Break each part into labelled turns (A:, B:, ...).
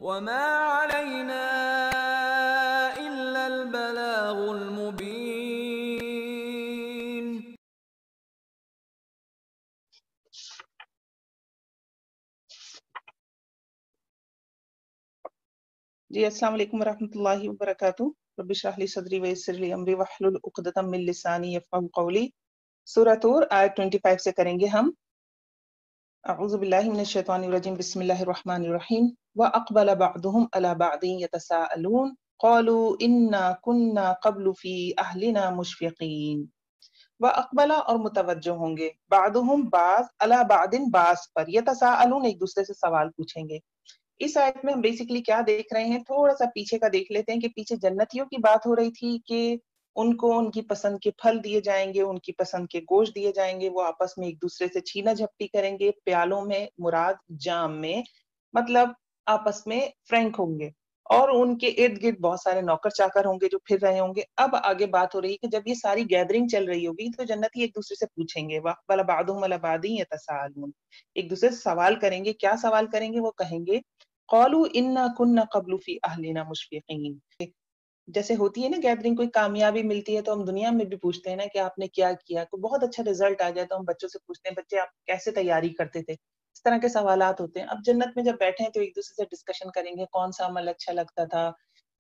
A: وما علينا إلا البلاغ المبين.
B: جی السلام علیکم ورحمۃ اللہ وبرکاتہ. رب اشرح لی صدری ویسر لی امری واحلل عقدۃ من لسانی یفقهوا قولی. سورۃ طور آیت 25 سے کریں گے ہم. اعوذ باللہ من الشیطان الرجیم بسم اللہ الرحمن الرحیم. واقبل بعضهم على بعض يتساءلون قالوا انا كنا قبل في اهلنا مشفقین. واقبل اور متوجہ ہوں گے، بعضهم بعض، على بعض بعض پر، يتساءلون ایک دوسرے سے سوال پوچھیں گے. اس آیت میں ہم بیسیکلی کیا دیکھ رہے ہیں، تھوڑا سا پیچھے کا دیکھ لیتے ہیں کہ پیچھے جنتیوں کی بات ہو رہی تھی کہ ان کو ان کی پسند کے پھل دیے جائیں گے، ان کی پسند کے گوشت دیے جائیں گے، وہ آپس میں ایک دوسرے سے چھینا جھپٹی کریں گے، پیالوں میں مراد جام میں، مطلب آپس میں فرینک ہوں گے، اور ان کے ارد گرد بہت سارے نوکر چاکر ہوں گے جو پھر رہے ہوں گے. اب آگے بات ہو رہی ہے کہ جب یہ ساری گیدرنگ چل رہی ہوگی تو جنتی ایک دوسرے سے پوچھیں گے، وَأَقْبَلَ بَعْضُهُمْ عَلَى بَعْضٍ يَتَسَاءَلُونَ، ایک دوسرے سے سوال کریں گے. کیا سوال کریں گے؟ وہ کہیں گے قالوا انا كنا قبل في اهلنا مشفقین. جیسے ہوتی ہے نا گیدرنگ، کوئی کامیابی ملتی ہے تو ہم دنیا میں بھی پوچھتے ہیں نا کہ آپ نے کیا کیا، کوئی بہت اچھا رزلٹ آ جائے تو ہم بچوں سے پوچھتے ہیں بچے آپ کیسے تیاری کرتے تھے. اس طرح کے سوالات ہوتے ہیں. اب جنت میں جب بیٹھے ہیں تو ایک دوسرے سے ڈسکشن کریں گے کون سا عمل اچھا لگتا تھا،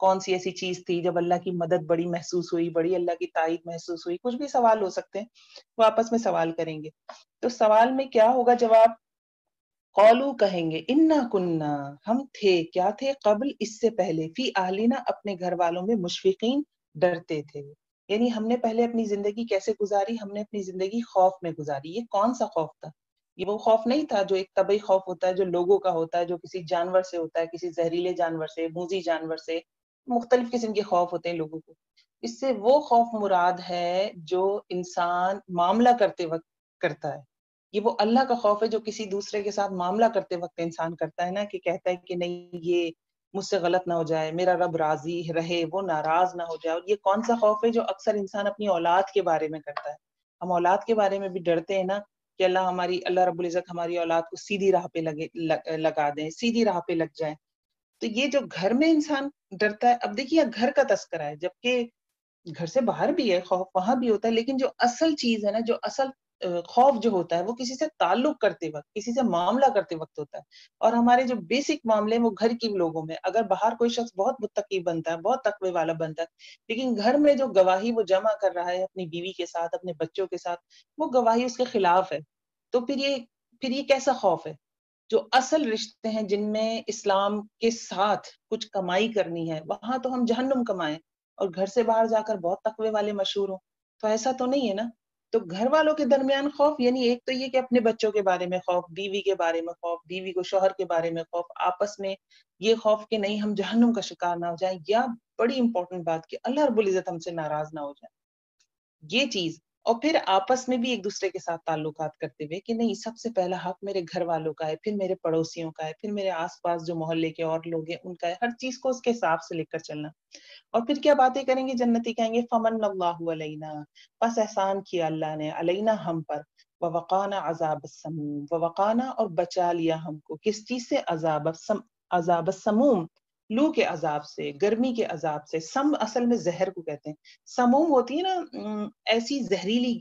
B: کون سی ایسی چیز تھی جب اللہ کی مدد بڑی محسوس ہوئی، بڑی اللہ کی تائید محسوس ہوئی. کچھ بھی سوال ہو سکتے ہیں، وہ آپس میں سوال کریں گے. تو سوال میں کیا ہوگا جواب؟ قولو کہیں گے انا کننا، ہم تھے، کیا تھے؟ قبل، اس سے پہلے، فی اہلینا، اپنے گھر والوں میں، مشفقین، ڈرتے تھے. یعنی ہم نے پہلے اپنی زندگی کیسے گزاری؟ ہم نے اپنی زندگی خوف میں گزاری. یہ کون سا خوف تھا؟ یہ وہ خوف نہیں تھا جو ایک طبعی خوف ہوتا ہے، جو لوگوں کا ہوتا ہے، جو کسی جانور سے ہوتا ہے، کسی زہریلے جانور سے، موذی جانور سے، مختلف قسم کے خوف ہوتے ہیں لوگوں کو. اس سے وہ خوف مراد ہے جو انسان معاملہ کرتے وقت کرتا ہے. یہ وہ اللہ کا خوف ہے جو کسی دوسرے کے ساتھ معاملہ کرتے وقت انسان کرتا ہے نا، کہ کہتا ہے کہ نہیں یہ مجھ سے غلط نہ ہو جائے، میرا رب راضی رہے، وہ ناراض نہ ہو جائے. اور یہ کون سا خوف ہے؟ جو اکثر انسان اپنی اولاد کے بارے میں کرتا ہے. ہم اولاد کے بارے میں بھی ڈرتے ہیں نا کہ اللہ رب العزت ہماری اولاد کو سیدھی راہ پہ لگا دیں، سیدھی راہ پہ لگ جائیں. تو یہ جو گھر میں انسان ڈرتا ہے، اب دیکھیے گھر کا تذکرہ ہے، جبکہ گھر سے باہر بھی ہے خوف، وہاں بھی ہوتا ہے، لیکن جو اصل چیز ہے نا، جو اصل خوف جو ہوتا ہے وہ کسی سے تعلق کرتے وقت، کسی سے معاملہ کرتے وقت ہوتا ہے. اور ہمارے جو بیسک معاملے ہیں وہ گھر کے لوگوں میں. اگر باہر کوئی شخص بہت متقی بنتا ہے، بہت تقوی والا بنتا ہے، لیکن گھر میں جو گواہی وہ جمع کر رہا ہے اپنی بیوی کے ساتھ، اپنے بچوں کے ساتھ، وہ گواہی اس کے خلاف ہے، تو پھر یہ کیسا خوف ہے؟ جو اصل رشتے ہیں جن میں اسلام کے ساتھ کچھ کمائی کرنی ہے، وہاں تو ہم جہنم کمائیں، اور گھر سے باہر جا کر بہت تقوی والے مشہور ہوں. تو ایسا تو نہیں ہے نا. تو گھر والوں کے درمیان خوف، یعنی ایک تو یہ کہ اپنے بچوں کے بارے میں خوف، بیوی کے بارے میں خوف، بیوی کو شوہر کے بارے میں خوف، آپس میں یہ خوف کہ نہیں ہم جہنم کا شکار نہ ہو جائیں، یا بڑی امپورٹنٹ بات کہ اللہ رب العزت ہم سے ناراض نہ ہو جائے، یہ چیز. اور پھر آپس میں بھی ایک دوسرے کے ساتھ تعلقات کرتے ہوئے کہ نہیں سب سے پہلا حق میرے گھر والوں کا ہے، پھر میرے پڑوسیوں کا ہے، پھر میرے آس پاس جو محلے کے اور لوگ ہیں ان کا ہے. ہر چیز کو اس کے حساب سے لے کر چلنا. اور پھر کیا باتیں کریں گے جنتی؟ کہیں گے فمن اللہ علینا، بس احسان کیا اللہ نے، علینا ہم پر، ووقانا عذاب السموم، ووقانا اور بچا لیا ہم کو کس چیز سے؟ عذاب السموم، لو کے عذاب سے، گرمی کے عذاب سے. سم اصل میں زہر کو کہتے ہیں. سموم ہوتی ہے نا ایسی زہریلی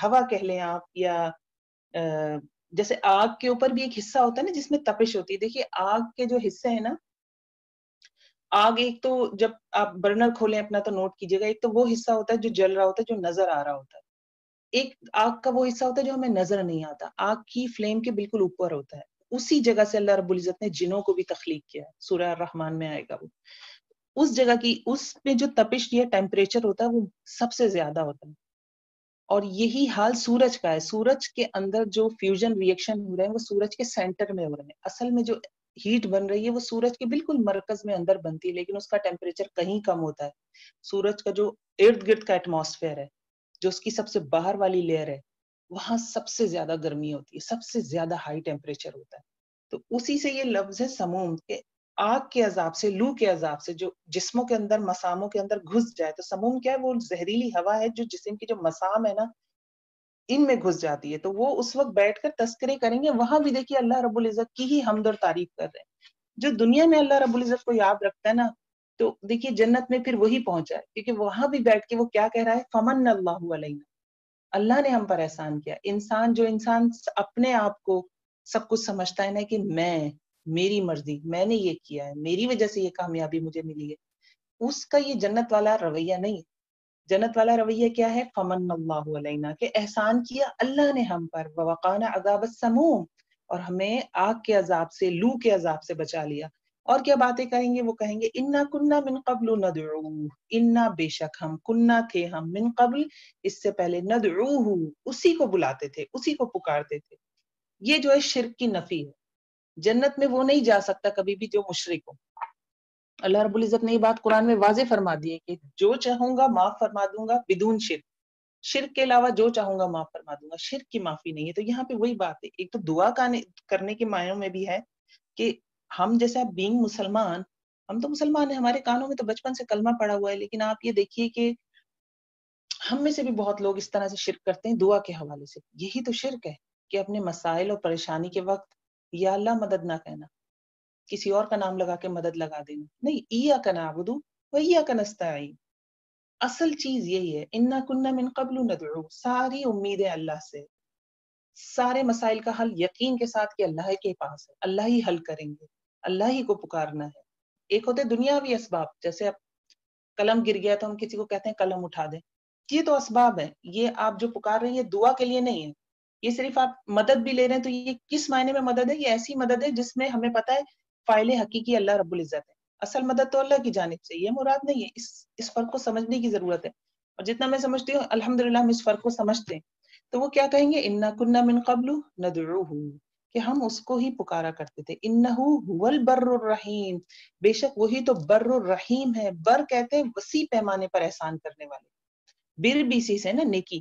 B: ہوا کہہ لیں آپ، یا جیسے آگ کے اوپر بھی ایک حصہ ہوتا ہے نا جس میں تپش ہوتی ہے. دیکھیے آگ کے جو حصے ہیں نا، آگ ایک تو جب آپ برنر کھولیں اپنا تو نوٹ کیجیے گا، ایک تو وہ حصہ ہوتا ہے جو جل رہا ہوتا ہے، جو نظر آ رہا ہوتا ہے. ایک آگ کا وہ حصہ ہوتا ہے جو ہمیں نظر نہیں آتا، آگ کی فلیم کے بالکل اوپر ہوتا ہے. اسی جگہ سے اللہ رب العزت نے جنوں کو بھی تخلیق کیا ہے، سورہ الرحمن میں آئے گا وہ. اس جگہ کی، اس میں جو تپش یا ٹیمپریچر ہوتا ہے وہ سب سے زیادہ ہوتا ہے. اور یہی حال سورج کا ہے. سورج کے اندر جو فیوژن ری ایکشن ہو رہے ہیں وہ سورج کے سینٹر میں ہو رہے ہیں. اصل میں جو ہیٹ بن رہی ہے وہ سورج کے بالکل مرکز میں اندر بنتی ہے، لیکن اس کا ٹیمپریچر کہیں کم ہوتا ہے. سورج کا جو ارد گرد کا ایٹماسفیئر ہے، جو اس کی سب سے باہر والی لیئر ہے، وہاں سب سے زیادہ گرمی ہوتی ہے، سب سے زیادہ ہائی ٹیمپریچر ہوتا ہے. تو اسی سے یہ لفظ ہے سموم، کہ آگ کے عذاب سے، لو کے عذاب سے جو جسموں کے اندر، مساموں کے اندر گھس جائے. تو سموم کیا ہے؟ وہ زہریلی ہوا ہے جو جسم کی جو مسام ہے نا ان میں گھس جاتی ہے. تو وہ اس وقت بیٹھ کر تذکرے کریں گے، وہاں بھی دیکھیے اللہ رب العزت کی ہی حمد اور تعریف کر رہے ہیں. جو دنیا میں اللہ رب العزت کو یاد رکھتا ہے نا، تو دیکھیے جنت میں پھر وہی پہنچا ہے، کیونکہ وہاں بھی بیٹھ کے وہ کیا کہہ رہا ہے، فمن اللہ علینا، اللہ نے ہم پر احسان کیا۔ جو انسان اپنے آپ کو سب کچھ سمجھتا ہے نا کہ میری مرضی، میں نے یہ کیا ہے، میری وجہ سے یہ کامیابی مجھے ملی ہے، اس کا یہ جنت والا رویہ نہیں ہے۔ جنت والا رویہ کیا ہے، فمن اللہ علینا، کہ احسان کیا اللہ نے ہم پر، ووقانا عذاب السموم، اور ہمیں آگ کے عذاب سے، لو کے عذاب سے بچا لیا۔ اور کیا باتیں کہیں گے، وہ کہیں گے انا کننا من قبل ندعوہ، انا بے شک ہم، کننا تھے ہم، من قبل اس سے پہلے، ندعوہ اسی کو بلاتے تھے، اسی کو پکارتے تھے۔ یہ جو ہے شرک کی نفی ہے، جنت میں وہ نہیں جا سکتا کبھی بھی جو مشرک ہو۔ اللہ رب العزت نے یہ بات قرآن میں واضح فرما دی ہے کہ جو چاہوں گا معاف فرما دوں گا بدون شرک، شرک کے علاوہ جو چاہوں گا معاف فرما دوں گا، شرک کی معافی نہیں ہے۔ تو یہاں پہ وہی بات ہے، ایک تو دعا کرنے کے معنوں میں بھی ہے کہ ہم جیسے آپ بینگ مسلمان، ہم تو مسلمان ہیں، ہمارے کانوں میں تو بچپن سے کلمہ پڑا ہوا ہے، لیکن آپ یہ دیکھیے کہ ہم میں سے بھی بہت لوگ اس طرح سے شرک کرتے ہیں دعا کے حوالے سے۔ یہی تو شرک ہے کہ اپنے مسائل اور پریشانی کے وقت یا اللہ مدد نہ کہنا، کسی اور کا نام لگا کے مدد لگا دینا، نہیں، ایاک نعبد و ایاک نستعین۔ اصل چیز یہی ہے، انا کننا من قبل ندعو، ساری امیدیں اللہ سے، سارے مسائل کا حل یقین کے ساتھ کہ اللہ کے پاس ہے، اللہ ہی حل کریں گے، اللہ ہی کو پکارنا ہے۔ ایک ہوتے دنیاوی اسباب، جیسے اب قلم گر گیا تو ہم کسی کو کہتے ہیں قلم اٹھا دیں، یہ تو اسباب ہے، یہ آپ جو پکار رہے ہیں یہ دعا کے لیے نہیں ہے، یہ صرف آپ مدد بھی لے رہے ہیں، تو یہ کس معنی میں مدد ہے، یہ ایسی مدد ہے جس میں ہمیں پتہ ہے فاعل حقیقی اللہ رب العزت ہے، اصل مدد تو اللہ کی جانب سے، یہ مراد نہیں ہے۔ اس فرق کو سمجھنے کی ضرورت ہے، اور جتنا میں سمجھتی ہوں الحمدللہ ہم اس فرق کو سمجھتے ہیں۔ تو وہ کیا کہیں گے، انا کننا من قبل ندعوہ، کہ ہم اس کو ہی پکارا کرتے تھے، انہ هو البر الرحیم، بے شک وہی تو بر الرحیم ہے۔ بر کہتے ہیں وسیع پیمانے پر احسان کرنے والے، بر بھی اسی سے نا، نیکی،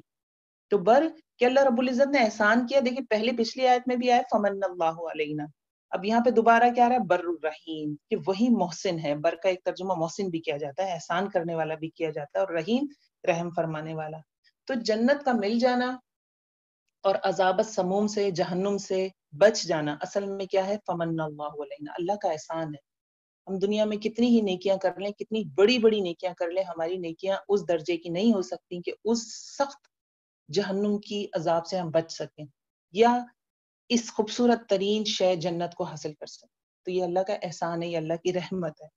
B: تو بر کہ اللہ رب العزت نے احسان کیا۔ دیکھیں پہلے پچھلی آیت میں بھی آیا فمن اللہ علینا، اب یہاں پہ دوبارہ کیا رہا ہے، بر الرحیم، کہ وہی محسن ہے۔ بر کا ایک ترجمہ محسن بھی کیا جاتا ہے، احسان کرنے والا بھی کیا جاتا ہے، اور رحیم رحم فرمانے والا۔ تو جنت کا مل جانا اور عذاب السموم سے، جہنم سے بچ جانا، اصل میں کیا ہے، فمن اللہ علینا، اللہ کا احسان ہے۔ ہم دنیا میں کتنی ہی نیکیاں کر لیں، کتنی بڑی بڑی نیکیاں کر لیں، ہماری نیکیاں اس درجے کی نہیں ہو سکتی کہ اس سخت جہنم کی عذاب سے ہم بچ سکیں، یا اس خوبصورت ترین شے جنت کو حاصل کر سکیں۔ تو یہ اللہ کا احسان ہے، یہ اللہ کی رحمت ہے۔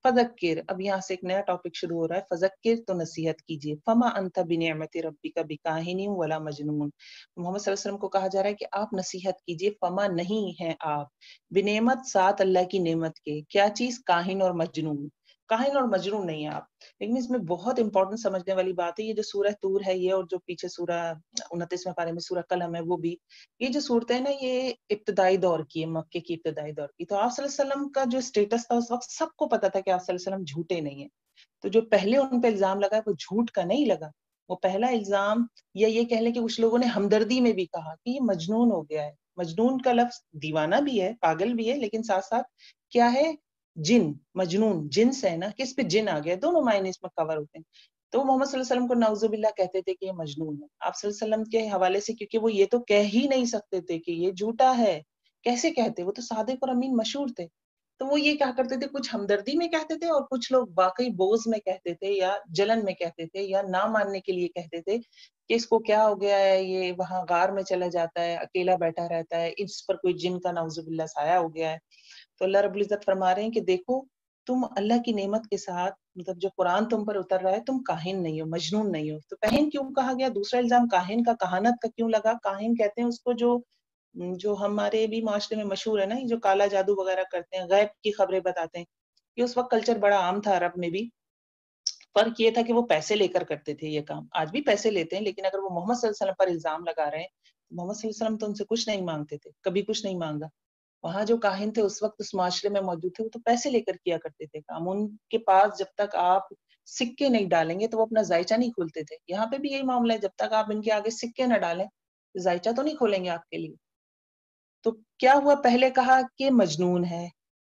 B: فذکر، اب یہاں سے ایک نیا ٹاپک شروع ہو رہا ہے، فذکر تو نصیحت کیجیے، فما انت بنعمت ربک بکاہن ولا مجنون، محمد صلی اللہ علیہ وسلم کو کہا جا رہا ہے کہ آپ نصیحت کیجیے، فما نہیں ہیں آپ، بنعمت ساتھ اللہ کی نعمت کے، کیا چیز، کاہن اور مجنون، کاہن اور مجنون نہیں ہیں آپ۔ لیکن اس میں بہت امپورٹنٹ سمجھنے والی بات ہے، یہ جو سورہ طور ہے یہ، اور جو پیچھے سورہ 29ویں پارے میں سورہ قلم ہے وہ بھی، یہ جو صورتیں ہیں نا یہ ابتدائی دور کی ہے، مکے کی ابتدائی دور کی۔ تو آپ صلی اللہ علیہ وسلم کا جو اسٹیٹس تھا اس وقت سب کو پتا تھا کہ آپ صلی اللہ علیہ وسلم جھوٹے نہیں ہیں، تو جو پہلے ان پہ الزام لگا وہ جھوٹ کا نہیں لگا، وہ پہلا الزام، یا یہ کہہ لیں کہ کچھ لوگوں نے ہمدردی میں بھی کہا کہ یہ مجنون ہو گیا ہے۔ مجنون کا لفظ دیوانہ بھی ہے، پاگل بھی ہے، لیکن ساتھ ساتھ کیا ہے، جن، مجنون جن سے ہے نا، کس پہ جن آ گیا، دونوں معنی اس میں کور ہوتے ہیں۔ تو محمد صلی اللہ علیہ وسلم کو نعوذ باللہ کہتے تھے کہ یہ مجنون ہے، آپ صلی اللہ علیہ وسلم کے حوالے سے، کیونکہ وہ یہ تو کہہ ہی نہیں سکتے تھے کہ یہ جھوٹا ہے، کیسے کہتے، وہ تو صادق اور امین مشہور تھے۔ تو وہ یہ کہا کرتے تھے، کچھ ہمدردی میں کہتے تھے، اور کچھ لوگ واقعی بغض میں کہتے تھے، یا جلن میں کہتے تھے، یا نہ ماننے کے لیے کہتے تھے کہ اس کو کیا ہو گیا ہے، یہ وہاں غار میں چلا جاتا ہے، اکیلا بیٹھا رہتا ہے، اس پر کوئی جن کا نعوذ باللہ سایہ ہو گیا ہے۔ تو اللہ رب العزت فرما رہے ہیں کہ دیکھو تم اللہ کی نعمت کے ساتھ، مطلب جو قرآن تم پر اتر رہا ہے، تم کاہن نہیں ہو، مجنون نہیں ہو۔ تو کاہن کیوں کہا گیا، دوسرا الزام کاہن کا، کہانت کا کیوں لگا؟ کاہن کہتے ہیں اس کو جو ہمارے بھی معاشرے میں مشہور ہے نا، یہ جو کالا جادو وغیرہ کرتے ہیں، غیب کی خبریں بتاتے ہیں، یہ اس وقت کلچر بڑا عام تھا عرب میں بھی۔ فرق یہ تھا کہ وہ پیسے لے کر کرتے تھے یہ کام، آج بھی پیسے لیتے ہیں، لیکن اگر وہ محمد صلی اللہ علیہ وسلم پر الزام لگا رہے ہیں، محمد صلی اللہ علیہ وسلم تو ان سے کچھ نہیں مانگتے تھے، کبھی کچھ نہیں مانگا۔ وہاں جو کاہن تھے اس وقت اس معاشرے میں موجود تھے، وہ تو پیسے لے کر کیا کرتے تھے کام، ان کے پاس جب تک آپ سکے نہیں ڈالیں گے تو وہ اپنا ذائچہ نہیں کھولتے تھے۔ یہاں پہ بھی یہی معاملہ ہے، جب تک آپ ان کے آگے سکے نہ ڈالیں ذائچہ تو نہیں کھولیں گے آپ کے لیے۔ تو کیا ہوا، پہلے کہا کہ مجنون ہے،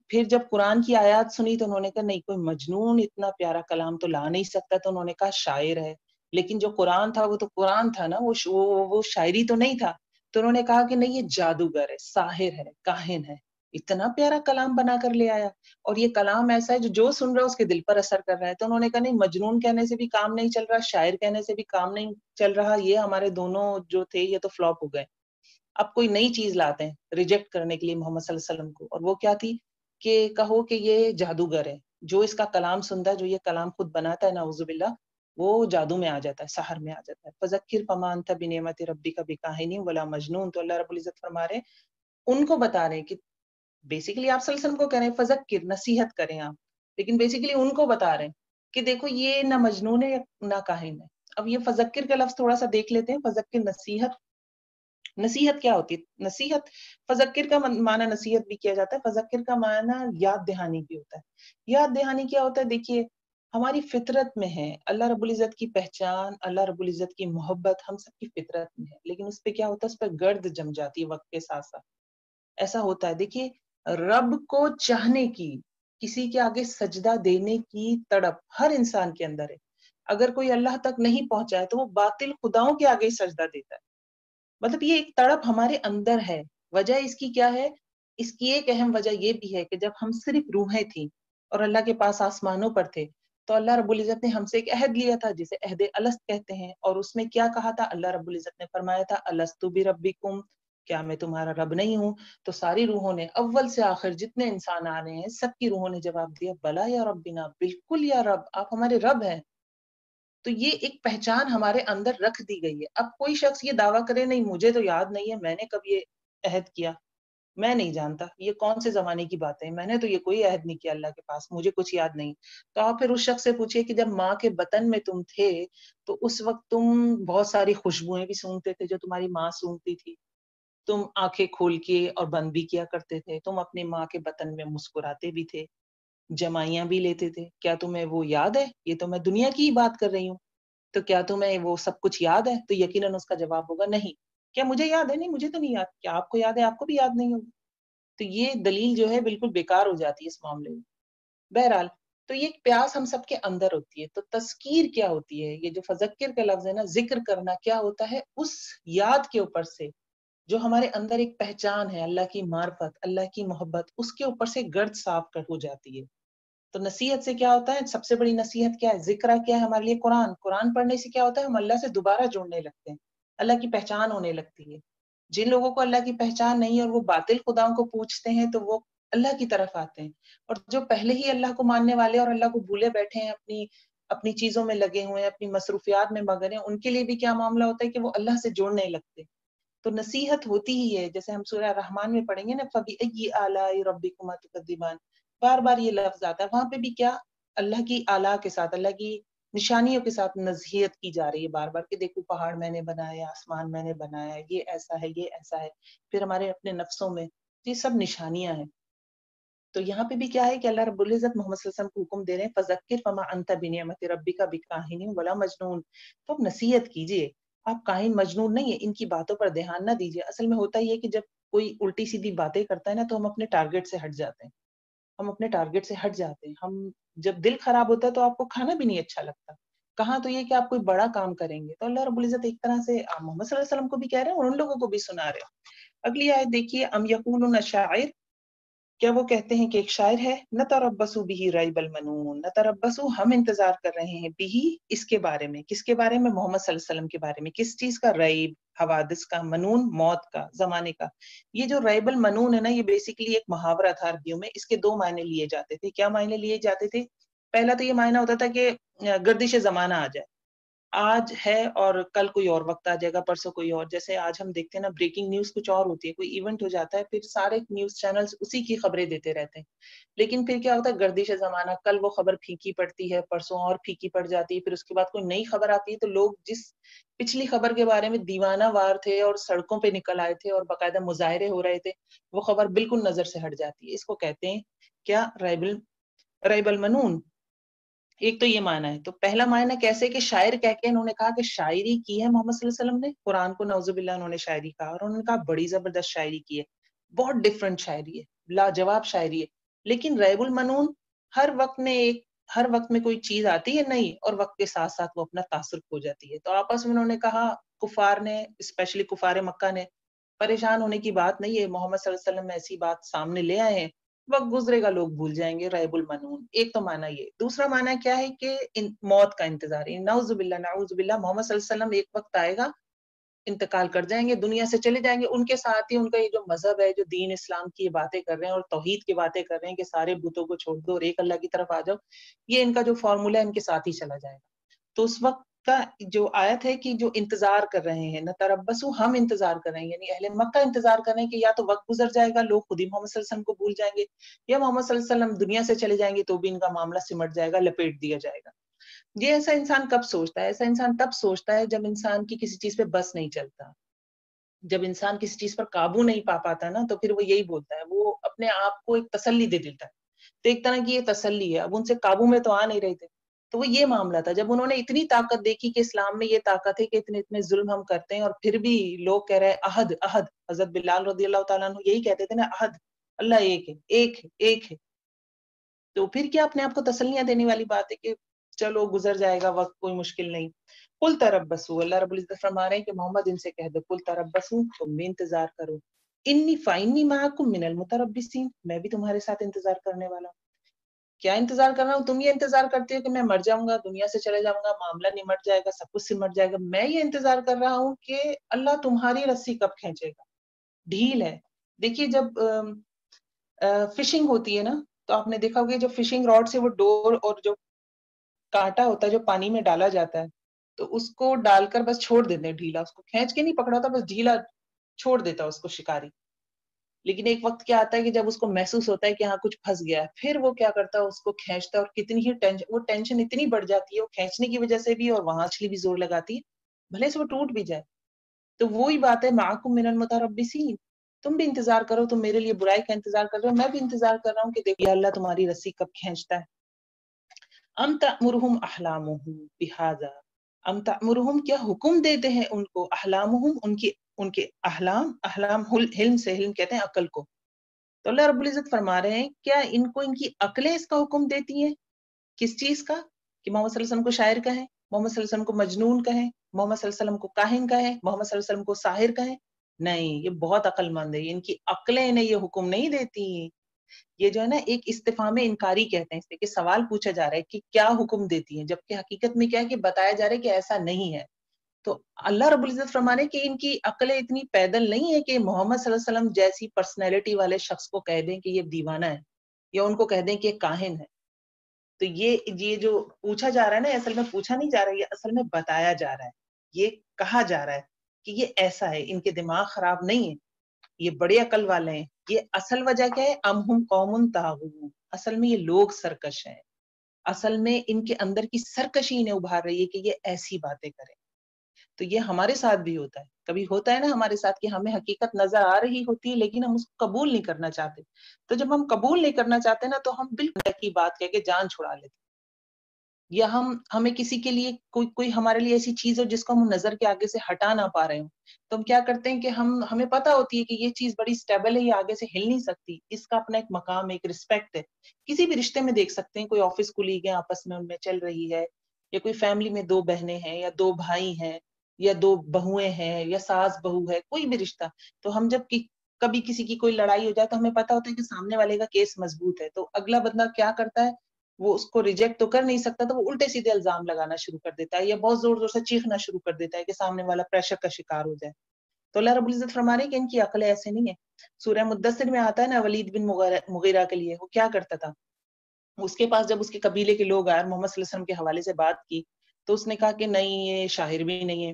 B: پھر جب قرآن کی آیات سنی تو انہوں نے کہا نہیں، کوئی مجنون اتنا پیارا کلام تو لا نہیں سکتا، تو انہوں نے کہا شاعر ہے۔ لیکن جو قرآن تھا وہ تو قرآن تھا نا، وہ شاعری تو نہیں تھا، تو انہوں نے کہا کہ نہیں، یہ جادوگر ہے، ساحر ہے، کاہن ہے۔ اتنا پیارا کلام بنا کر لے آیا، اور یہ کلام ایسا ہے جو سن رہا ہے اس کے دل پر اثر کر رہا ہے. تو انہوں نے کہا نہیں، مجنون کہنے سے بھی کام نہیں چل رہا، شاعر کہنے سے بھی کام نہیں چل رہا، یہ ہمارے دونوں جو تھے یہ تو فلاپ ہو گئے. اب کوئی نئی چیز لاتے ہیں ریجیکٹ کرنے کے لیے محمد صلی اللہ علیہ وسلم کو، اور وہ کیا تھی کہ کہو کہ یہ جادوگر ہے، جو اس کا کلام سنتا ہے، جو یہ کلام خود بناتا ہے نعوذ باللہ، وہ جادو میں آ جاتا ہے، سحر میں آ جاتا ہے. فذکر فما انت بنعمت ربک بکاہن ولا مجنون. تو اللہ رب العزت فرما رہے ہیں، ان کو بتا رہے ہیں کہ بیسیکلی آپ صلی اللہ علیہ وسلم کو کہہ رہے ہیں فذکر، نصیحت کریں آپ، لیکن بیسیکلی ان کو بتا رہے ہیں کہ دیکھو یہ نہ مجنون ہے نہ کاہن ہے. اب یہ فذکر کا لفظ تھوڑا سا دیکھ لیتے ہیں. فذکر نصیحت، نصیحت کیا ہوتی ہے؟ نصیحت، فذکر کا معنی نصیحت بھی کیا جاتا ہے، فذکر کا معنی یاد دہانی بھی ہوتا ہے. یاد دہانی کیا ہوتا ہے؟ دیکھیے ہماری فطرت میں ہے اللہ رب العزت کی پہچان، اللہ رب العزت کی محبت ہم سب کی فطرت میں ہے، لیکن اس پہ کیا ہوتا ہے؟ اس پہ گرد جم جاتی ہے وقت کے ساتھ ساتھ. ایسا ہوتا ہے. دیکھیے رب کو چاہنے کی، کسی کے آگے سجدہ دینے کی تڑپ ہر انسان کے اندر ہے. اگر کوئی اللہ تک نہیں پہنچا ہے تو وہ باطل خداؤں کے آگے ہی سجدہ دیتا ہے. مطلب یہ ایک تڑپ ہمارے اندر ہے. وجہ اس کی کیا ہے؟ اس کی ایک اہم وجہ یہ بھی ہے کہ جب ہم صرف روحیں تھیں اور اللہ کے پاس آسمانوں پر تھے تو اللہ رب العزت نے ہم سے ایک عہد لیا تھا جسے عہد الست کہتے ہیں، اور اس میں کیا کہا تھا؟ اللہ رب العزت نے فرمایا تھا الست بربکم، کیا میں تمہارا رب نہیں ہوں؟ تو ساری روحوں نے اول سے آخر جتنے انسان آ رہے ہیں سب کی روحوں نے جواب دیا بلا یا ربنا، بالکل یا رب، آپ ہمارے رب ہیں. تو یہ ایک پہچان ہمارے اندر رکھ دی گئی ہے. اب کوئی شخص یہ دعویٰ کرے نہیں مجھے تو یاد نہیں ہے، میں نے کب یہ عہد کیا، میں نہیں جانتا، یہ کون سے زمانے کی باتیں ہیں، میں نے تو یہ کوئی عہد نہیں کیا اللہ کے پاس، مجھے کچھ یاد نہیں. تو آپ پھر اس شخص سے پوچھئے کہ جب ماں کے بطن میں تم تھے تو اس وقت تم بہت ساری خوشبوئیں بھی سونگتے تھے جو تمہاری ماں سونگتی تھی، تم آنکھیں کھول کے اور بند بھی کیا کرتے تھے، تم اپنی ماں کے بطن میں مسکراتے بھی تھے، جمائیاں بھی لیتے تھے، کیا تمہیں وہ یاد ہے؟ یہ تو میں دنیا کی ہی بات کر رہی ہوں، تو کیا تمہیں وہ سب کچھ یاد ہے؟ تو یقیناً اس کا جواب ہوگا نہیں. کیا مجھے یاد ہے؟ نہیں مجھے تو نہیں یاد. کیا آپ کو یاد ہے؟ آپ کو بھی یاد نہیں ہوگا. تو یہ دلیل جو ہے بالکل بیکار ہو جاتی ہے اس معاملے میں. بہرحال تو یہ ایک پیاس ہم سب کے اندر ہوتی ہے. تو تذکیر کیا ہوتی ہے؟ یہ جو فذکر کا لفظ ہے نا، ذکر کرنا، کیا ہوتا ہے؟ اس یاد کے اوپر سے جو ہمارے اندر ایک پہچان ہے اللہ کی معرفت، اللہ کی محبت، اس کے اوپر سے گرد صاف ہو جاتی ہے. تو نصیحت سے کیا ہوتا ہے؟ سب سے بڑی نصیحت کیا ہے؟ ذکر کیا ہے ہمارے لیے؟ قرآن. قرآن پڑھنے سے کیا ہوتا ہے؟ ہم اللہ سے دوبارہ جڑنے لگتے ہیں، اللہ کی پہچان ہونے لگتی ہے. جن لوگوں کو اللہ کی پہچان نہیں ہے اور وہ باطل خداؤں کو پوچھتے ہیں تو وہ اللہ کی طرف آتے ہیں، اور جو پہلے ہی اللہ کو ماننے والے اور اللہ کو بھولے بیٹھے ہیں، اپنی چیزوں میں لگے ہوئے ہیں، اپنی مصروفیات میں مگن ہیں، ان کے لیے بھی کیا معاملہ ہوتا ہے کہ وہ اللہ سے جڑنے لگتے. تو نصیحت ہوتی ہی ہے، جیسے ہم سورہ رحمان میں پڑھیں گے نا، فَبِأَيِّ آلَاءِ رَبِّكُمَا تُكَذِّبَانِ، بار بار یہ لفظ آتا ہے. وہاں پہ بھی کیا اللہ کی آلہ کے ساتھ، اللہ کی نشانیوں کے ساتھ نصیحت کی جا رہی ہے بار بار کہ دیکھو پہاڑ میں نے بنایا، آسمان میں نے بنایا، یہ ایسا ہے، یہ ایسا ہے، پھر ہمارے اپنے نفسوں میں، یہ سب نشانیاں ہیں. تو یہاں پہ بھی کیا ہے کہ اللہ رب العزت محمد صلی اللہ علیہ وسلم کو حکم دے رہے ہیں فَذَكِّرْ فَمَا أَنْتَ بِنِعْمَةِ رَبِّكَ بِكَاهِنٍ وَلَا مَجْنُونٍ. تو آپ نصیحت کیجئے، آپ کاہن مجنون نہیں ہے، ان کی باتوں پر دھیان نہ دیجئے. اصل میں ہوتا یہ کہ جب کوئی الٹی سیدھی باتیں کرتا ہے نا تو ہم اپنے ٹارگٹ سے ہٹ جاتے ہیں، ہم اپنے ٹارگٹ سے ہٹ جاتے ہیں. ہم جب دل خراب ہوتا ہے تو آپ کو کھانا بھی نہیں اچھا لگتا، کہاں تو یہ کہ آپ کوئی بڑا کام کریں گے. تو اللہ رب العزت ایک طرح سے محمد صلی اللہ علیہ وسلم کو بھی کہہ رہے ہیں اور ان لوگوں کو بھی سنا رہے ہیں. اگلی آیت دیکھیے، ام یقولون شاعر، کیا وہ کہتے ہیں کہ ایک شاعر ہے؟ نتربص به ریب المنون، نتربص ہم انتظار کر رہے ہیں، به اس کے بارے میں. کس کے بارے میں؟ محمد صلی اللہ علیہ وسلم کے بارے میں. کس چیز کا؟ ریب، حوادث کا، منون موت کا، زمانے کا. یہ جو ریب المنون ہے نا، یہ بیسیکلی ایک محاورہ تھا عربیوں میں. اس کے دو معنی لیے جاتے تھے. کیا معنی لیے جاتے تھے؟ پہلا تو یہ معنی ہوتا تھا کہ گردش زمانہ آ جائے، آج ہے اور کل کوئی اور وقت آ جائے گا، پرسوں کوئی اور. جیسے آج ہم دیکھتے ہیں نا بریکنگ نیوز کچھ اور ہوتی ہے، کوئی ایونٹ ہو جاتا ہے، پھر سارے نیوز چینلز اسی کی خبریں دیتے رہتے ہیں. لیکن پھر کیا ہوتا ہے؟ گردش زمانہ، کل وہ خبر پھیکی پڑتی ہے، پرسوں اور پھیکی پڑ جاتی ہے، پھر اس کے بعد کوئی نئی خبر آتی ہے. تو لوگ جس پچھلی خبر کے بارے میں دیوانہ وار تھے اور سڑکوں پہ نکل آئے تھے اور باقاعدہ مظاہرے ہو رہے تھے، وہ خبر بالکل نظر سے ہٹ جاتی ہے. اس کو کہتے ہیں کیا؟ ریب المنون. ایک تو یہ معنی ہے. تو پہلا معنی کیسے کہ شاعر کہہ کے انہوں نے کہا کہ شاعری کی ہے محمد صلی اللہ علیہ وسلم نے، قرآن کو نعوذ باللہ انہوں نے شاعری کہا، اور انہوں نے کہا بڑی زبردست شاعری کی ہے، بہت ڈیفرنٹ شاعری ہے، لاجواب شاعری ہے. لیکن ریب المنون، ہر وقت میں کوئی چیز آتی ہے نہیں، اور وقت کے ساتھ ساتھ وہ اپنا تاثر کھو جاتی ہے. تو آپس میں انہوں نے کہا، کفار نے، اسپیشلی کفار مکہ نے پریشان ہونے کی بات نہیں ہے، محمد صلی اللہ علیہ وسلم ایسی بات سامنے لے آئے ہیں، وقت گزرے گا لوگ بھول جائیں گے، ریب المنون۔ ایک تو معنی یہ، دوسرا معنی کیا ہے کہ موت کا انتظار، نعوذ باللہ نعوذ باللہ، محمد صلی اللہ علیہ وسلم ایک وقت آئے گا انتقال کر جائیں گے، دنیا سے چلے جائیں گے، ان کے ساتھ ہی ان کا یہ جو مذہب ہے، جو دین اسلام کی یہ باتیں کر رہے ہیں اور توحید کی باتیں کر رہے ہیں کہ سارے بتوں کو چھوڑ دو اور ایک اللہ کی طرف آ جاؤ، یہ ان کا جو فارمولا ہے ان کے ساتھ ہی چلا جائے گا۔ تو اس وقت کا جو آیت ہے کہ جو انتظار کر رہے ہیں، نتربصوا، ہم انتظار کر رہے ہیں، یعنی اہل مکہ انتظار کر رہے ہیں کہ یا تو وقت گزر جائے گا، لوگ خود ہی محمد صلی اللہ علیہ وسلم کو بھول جائیں گے، یا محمد صلی اللہ علیہ وسلم دنیا سے چلے جائیں گے تو بھی ان کا معاملہ سمٹ جائے گا، لپیٹ دیا جائے گا۔ یہ ایسا انسان کب سوچتا ہے؟ ایسا انسان تب سوچتا ہے جب انسان کی کسی چیز پہ بس نہیں چلتا، جب انسان کسی چیز پر قابو نہیں پا پاتا نا، تو پھر وہ یہی بولتا ہے، وہ اپنے آپ کو ایک تسلی دے دیتا ہے۔ تو ایک طرح کی یہ تسلی ہے، اب ان سے قابو میں تو آ نہیں رہے تھے، تو وہ یہ معاملہ تھا جب انہوں نے اتنی طاقت دیکھی کہ اسلام میں یہ طاقت ہے کہ اتنے اتنے ظلم ہم کرتے ہیں اور پھر بھی لوگ کہہ رہے ہیں احد احد، حضرت بلال رضی اللہ تعالیٰ عنہ یہی کہتے تھے نا، احد، اللہ ایک ہے، ایک ہے، ایک ہے۔ تو پھر کیا اپنے آپ کو تسلیاں دینے والی بات ہے کہ چلو گزر جائے گا وقت، کوئی مشکل نہیں۔ قل تربصوا، اللہ رب العزت فرما رہے ہیں کہ محمد ان سے کہہ دو، قل تربصوا، تم بھی انتظار کرو، انی فانی معکم من المتربصین، میں بھی تمہارے ساتھ انتظار کرنے والا ہوں۔ کیا انتظار کر رہا ہوں؟ تم یہ انتظار کرتے ہو کہ میں مر جاؤں گا، دنیا سے چلے جاؤں گا، معاملہ نمٹ جائے گا، سب کچھ سمٹ جائے گا، میں یہ انتظار کر رہا ہوں کہ اللہ تمہاری رسی کب کھینچے گا۔ ڈھیل ہے، دیکھیے جب فشنگ ہوتی ہے نا، تو آپ نے دیکھا ہوگا جو فشنگ راڈ سے وہ ڈور اور جو کانٹا ہوتا ہے جو پانی میں ڈالا جاتا ہے، تو اس کو ڈال کر بس چھوڑ دیتے ہیں ڈھیلا، اس کو کھینچ کے نہیں پکڑا ہوتا، بس ڈھیلا چھوڑ دیتا اس کو شکاری۔ لیکن ایک وقت کیا آتا ہے کہ جب اس کو محسوس ہوتا ہے کہ ہاں کچھ پھنس گیا ہے، پھر وہ کیا کرتا ہے، اس کو کھینچتا ہے، اور کتنی ہی وہ ٹینشن اتنی بڑھ جاتی ہے وہ کھینچنے کی وجہ سے بھی، اور وہاں مچھلی بھی زور لگاتی ہے بھلے سے وہ ٹوٹ بھی جائے۔ تو وہی بات ہے، معکم من المتربصین، تم بھی انتظار کرو، تم میرے لیے برائی کا انتظار کر رہے ہو، میں بھی انتظار کر رہا ہوں کہ دیکھو یا اللہ تمہاری رسی کب کھینچتا ہے۔ ام تأمرہم احلامہم بہذا، ام تأمرہم، کیا حکم دیتے ہیں ان کو، احلامہم، ان کے احلام، احلام حلم سے، حلم کہتے ہیں عقل کو۔ تو اللہ رب العزت فرما رہے ہیں کیا ان کو ان کی عقلیں اس کا حکم دیتی ہیں؟ کس چیز کا؟ کہ محمد صلی اللہ علیہ وسلم کو شاعر کہیں، محمد صلی اللہ علیہ وسلم کو مجنون کہیں، محمد صلی اللہ علیہ وسلم کو کاہن کہیں، محمد صلی اللہ علیہ وسلم کو ساحر کہیں؟ نہیں، یہ بہت عقل مند ہے، ان کی عقلیں انہیں یہ حکم نہیں دیتی۔ یہ جو ہے نا ایک استفہام انکاری کہتے ہیں اس کہ سوال پوچھا جا رہا ہے کہ کیا حکم دیتی ہیں، جبکہ حقیقت میں کیا ہے کہ بتایا جا رہا ہے کہ ایسا نہیں ہے۔ تو اللہ رب العزت فرمانے کہ ان کی عقلیں اتنی پیدل نہیں ہے کہ محمد صلی اللہ علیہ وسلم جیسی پرسنالٹی والے شخص کو کہہ دیں کہ یہ دیوانہ ہے، یا ان کو کہہ دیں کہ یہ کاہن ہے۔ تو یہ جو پوچھا جا رہا ہے نا، اصل میں پوچھا نہیں جا رہا ہے، یہ اصل میں بتایا جا رہا ہے، یہ کہا جا رہا ہے کہ یہ ایسا ہے، ان کے دماغ خراب نہیں ہے، یہ بڑے عقل والے ہیں۔ یہ اصل وجہ کیا ہے، ام ہم قوم طاغون، اصل میں یہ لوگ سرکش ہیں، اصل میں ان کے اندر کی سرکشی انہیں ابھار رہی ہے کہ یہ ایسی باتیں کریں۔ تو یہ ہمارے ساتھ بھی ہوتا ہے، کبھی ہوتا ہے نا ہمارے ساتھ کہ ہمیں حقیقت نظر آ رہی ہوتی ہے لیکن ہم اس کو قبول نہیں کرنا چاہتے۔ تو جب ہم قبول نہیں کرنا چاہتے نا، تو ہم بالکل کی بات کہہ کے جان چھڑا لیتے، یا ہمیں کسی کے لیے کوئی ہمارے لیے ایسی چیز ہو جس کو ہم نظر کے آگے سے ہٹا نہ پا رہے ہوں، تو ہم کیا کرتے ہیں کہ ہمیں پتا ہوتی ہے کہ یہ چیز بڑی سٹیبل ہے، یہ آگے سے ہل نہیں سکتی، اس کا اپنا ایک مقام، ایک رسپیکٹ ہے۔ کسی بھی رشتے میں دیکھ سکتے ہیں، کوئی آفس کولیگ ہیں، آپس میں ان میں چل رہی ہے، یا کوئی فیملی میں دو بہنیں ہیں یا دو بھائی ہیں یا دو بہویں ہیں یا ساس بہو ہے، کوئی بھی رشتہ، تو ہم جب کبھی کسی کی کوئی لڑائی ہو جائے تو ہمیں پتا ہوتا ہے کہ سامنے والے کا کیس مضبوط ہے، تو اگلا بندہ کیا کرتا ہے، وہ اس کو ریجیکٹ تو کر نہیں سکتا، تو وہ الٹے سیدھے الزام لگانا شروع کر دیتا ہے، یا بہت زور زور سے چیخنا شروع کر دیتا ہے کہ سامنے والا پریشر کا شکار ہو جائے۔ تو اللہ رب العزت فرما رہے ہیں کہ ان کی عقلیں ایسے نہیں ہیں۔ سورہ مدثر میں آتا ہے نا، ولید بن مغیرہ کے لیے وہ کیا کرتا تھا، اس کے پاس جب اس کے قبیلے کے لوگ آئے، محمد صلی اللہ علیہ وسلم کے حوالے سے بات کی، تو اس نے کہا کہ نہیں، یہ شاعر بھی نہیں ہے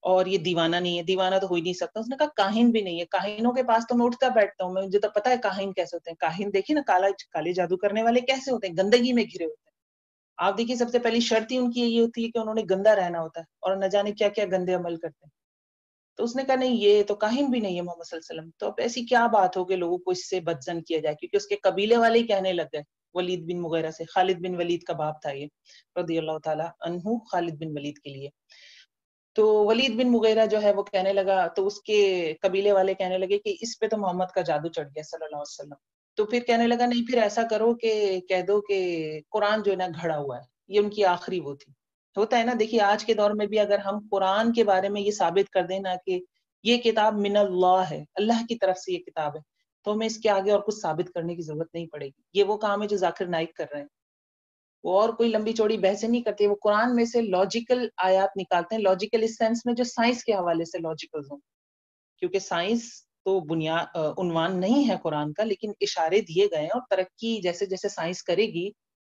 B: اور یہ دیوانہ نہیں ہے، دیوانہ تو ہو ہی نہیں سکتا۔ اس نے کہا کاہن بھی نہیں ہے، کاہنوں کے پاس تو میں اٹھتا بیٹھتا ہوں، مجھے تو پتا ہے کاہن کیسے ہوتے ہیں۔ کاہن دیکھیے نا، کالے جادو کرنے والے کیسے ہوتے ہیں، گندگی میں گھرے ہوتے ہیں۔ آپ دیکھیے سب سے پہلی شرط ہی ان کی یہی ہوتی ہے کہ انہوں نے گندا رہنا ہوتا ہے، اور نہ جانے کیا کیا گندے عمل کرتے ہیں۔ تو اس نے کہا نہیں، یہ تو کاہن بھی نہیں ہے محمد صلی اللہ علیہ وسلم۔ تو اب ایسی کیا بات ہو کہ لوگوں کو اس سے بدظن کیا جائے، کیونکہ اس کے قبیلے والے ہی کہنے لگ گئے ولید بن مغیرہ سے، خالد بن ولید کا باپ تھا یہ رضی اللہ تعالی عنہ، خالد بن ولید کے لیے۔ تو ولید بن مغیرہ جو ہے وہ کہنے لگا، تو اس کے قبیلے والے کہنے لگے کہ اس پہ تو محمد کا جادو چڑھ گیا صلی اللہ علیہ وسلم۔ تو پھر کہنے لگا نہیں، پھر ایسا کرو کہ کہہ دو کہ قرآن جو ہے نا گھڑا ہوا ہے، یہ ان کی آخری وہ تھی۔ ہوتا ہے نا، دیکھیے آج کے دور میں بھی اگر ہم قرآن کے بارے میں یہ ثابت کر دیں نا کہ یہ کتاب من اللہ ہے، اللہ کی طرف سے یہ کتاب ہے، تو ہمیں اس کے آگے اور کچھ ثابت کرنے کی ضرورت نہیں پڑے گی۔ یہ وہ کام ہے جو ذاکر نائک کر رہے ہیں، وہ اور کوئی لمبی چوڑی بحثیں نہیں کرتے، وہ قرآن میں سے لاجیکل آیات نکالتے ہیں، لاجیکل اس سینس میں جو سائنس کے حوالے سے لاجیکل ہوں، کیونکہ سائنس تو بنیاد عنوان نہیں ہے قرآن کا، لیکن اشارے دیے گئے ہیں، اور ترقی جیسے جیسے سائنس کرے گی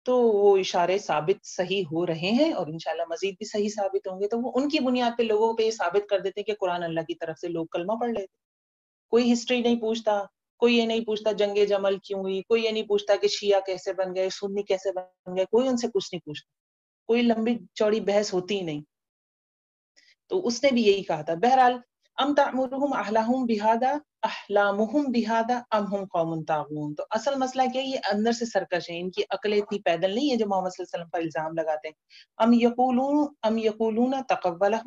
B: تو وہ اشارے ثابت صحیح ہو رہے ہیں، اور انشاءاللہ مزید بھی صحیح ثابت ہوں گے، تو وہ ان کی بنیاد پہ لوگوں پہ یہ ثابت کر دیتے ہیں کہ قرآن اللہ کی طرف سے، لوگ کلمہ پڑھ لیتے، کوئی ہسٹری نہیں پوچھتا، کوئی یہ نہیں پوچھتا جنگ جمل کیوں ہوئی، کوئی یہ نہیں پوچھتا کہ شیعہ کیسے بن گئے، سنی کیسے بن گئے، کوئی ان سے کچھ نہیں پوچھتا، کوئی لمبی چوڑی بحث ہوتی ہی نہیں۔ تو اس نے بھی یہی کہا تھا۔ بہرحال ام تعمرهم احلام بہذا احلامهم بہذا ام هم قوم طاغون، تو اصل مسئلہ کیا ہے، یہ اندر سے سرکش ہیں، ان کی عقلیں اتنی پیدل نہیں ہے جو محمد صلی اللہ علیہ وسلم پر الزام لگاتے ہیں۔ ام یقولون تقولہ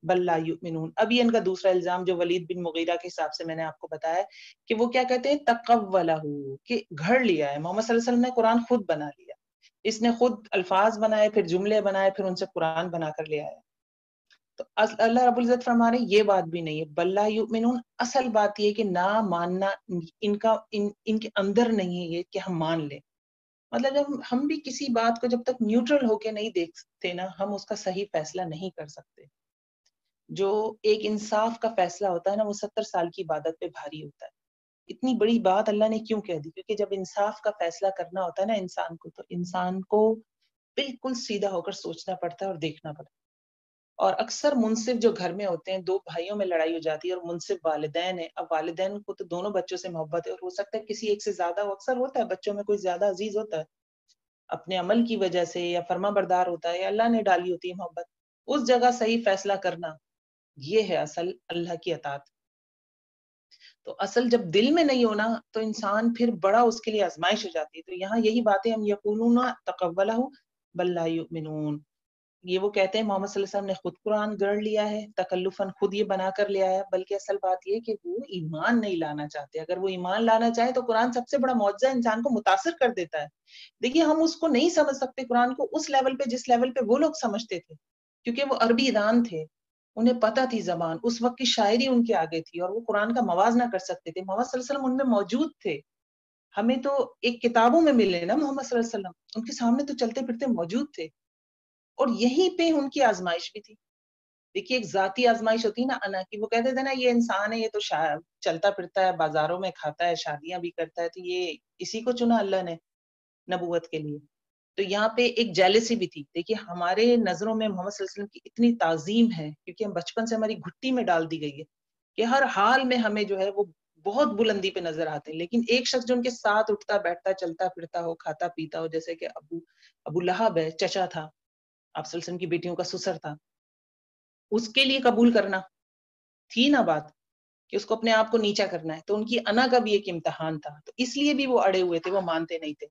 B: بل لا یؤمنون، اب یہ ان کا دوسرا الزام جو ولید بن مغیرہ کے حساب سے میں نے آپ کو بتایا کہ وہ کیا کہتے ہیں، تقولہ، کہ گھڑ لیا ہے، محمد صلی اللہ علیہ وسلم نے قرآن خود بنا لیا، اس نے خود الفاظ بنائے، پھر جملے بنائے، پھر ان سے قرآن بنا کر لے آیا۔ تو اللہ رب العزت فرما رہے ہیں یہ بات بھی نہیں ہے، بل لا یؤمنون، اصل بات یہ کہ نہ ماننا ان کے اندر نہیں ہے یہ کہ ہم مان لیں، مطلب جب ہم بھی کسی بات کو جب تک نیوٹرل ہو کے نہیں دیکھتے نا، ہم اس کا صحیح فیصلہ نہیں کر سکتے۔ جو ایک انصاف کا فیصلہ ہوتا ہے نا، وہ 70 سال کی عبادت پہ بھاری ہوتا ہے۔ اتنی بڑی بات اللہ نے کیوں کہہ دی؟ کیونکہ جب انصاف کا فیصلہ کرنا ہوتا ہے نا انسان کو، تو انسان کو بالکل سیدھا ہو کر سوچنا پڑتا ہے اور دیکھنا پڑتا ہے۔ اور اکثر منصف جو گھر میں ہوتے ہیں، دو بھائیوں میں لڑائی ہو جاتی ہے اور منصف والدین ہیں، اب والدین کو تو دونوں بچوں سے محبت ہے، اور ہو سکتا ہے کسی ایک سے زیادہ ہو، اکثر ہوتا ہے بچوں میں کوئی زیادہ عزیز ہوتا ہے اپنے عمل کی وجہ سے، یا فرما بردار ہوتا ہے، یا اللہ نے ڈالی ہوتی ہے محبت، اس جگہ صحیح فیصلہ کرنا، یہ ہے اصل اللہ کی اطاعت۔ تو اصل جب دل میں نہیں ہونا تو انسان پھر بڑا اس کے لیے آزمائش ہو جاتی ہے۔ تو یہاں یہی باتیں ہم یقولون تقولہ بل لا یؤمنون، یہ وہ کہتے ہیں محمد صلی اللہ علیہ وسلم نے خود قرآن گڑھ لیا ہے، تکلفاً خود یہ بنا کر لے آیا، بلکہ اصل بات یہ کہ وہ ایمان نہیں لانا چاہتے۔ اگر وہ ایمان لانا چاہے تو قرآن سب سے بڑا معجزہ انسان کو متاثر کر دیتا ہے۔ دیکھیے ہم اس کو نہیں سمجھ سکتے قرآن کو اس لیول پہ جس لیول پہ وہ لوگ سمجھتے تھے، کیونکہ وہ عربی دان تھے، انہیں پتہ تھی زبان، اس وقت کی شاعری ان کے آگے تھی، اور وہ قرآن کا موازنہ کر سکتے تھے۔ محمد صلی اللہ علیہ وسلم ان میں موجود تھے، ہمیں تو ایک کتابوں میں ملے نا محمد صلی اللہ علیہ وسلم، ان کے سامنے تو چلتے پھرتے موجود تھے، اور یہیں پہ ان کی آزمائش بھی تھی۔ دیکھیے ایک ذاتی آزمائش ہوتی نا انا کی، وہ کہتے تھے نا یہ انسان ہے، یہ تو چلتا پھرتا ہے، بازاروں میں کھاتا ہے، شادیاں بھی کرتا ہے، تو یہ اسی کو چنا اللہ نے نبوت کے لیے۔ تو یہاں پہ ایک جیلسی بھی تھی۔ دیکھیے ہمارے نظروں میں محمد صلی اللہ علیہ وسلم کی اتنی تعظیم ہے کیونکہ ہم بچپن سے ہماری گھٹی میں ڈال دی گئی ہے کہ ہر حال میں ہمیں جو ہے وہ بہت بلندی پہ نظر آتے ہیں، لیکن ایک شخص جو ان کے ساتھ اٹھتا بیٹھتا چلتا پھرتا ہو، کھاتا پیتا ہو، جیسے کہ ابو لہب ہے، چچا تھا آپ صلی اللہ علیہ وسلم کی بیٹیوں کا سسر تھا، اس کے لیے قبول کرنا تھی نا بات کہ اس کو اپنے آپ کو نیچا کرنا ہے، تو ان کی انا کا بھی ایک امتحان تھا، تو اس لیے بھی وہ اڑے ہوئے تھے، وہ مانتے نہیں تھے۔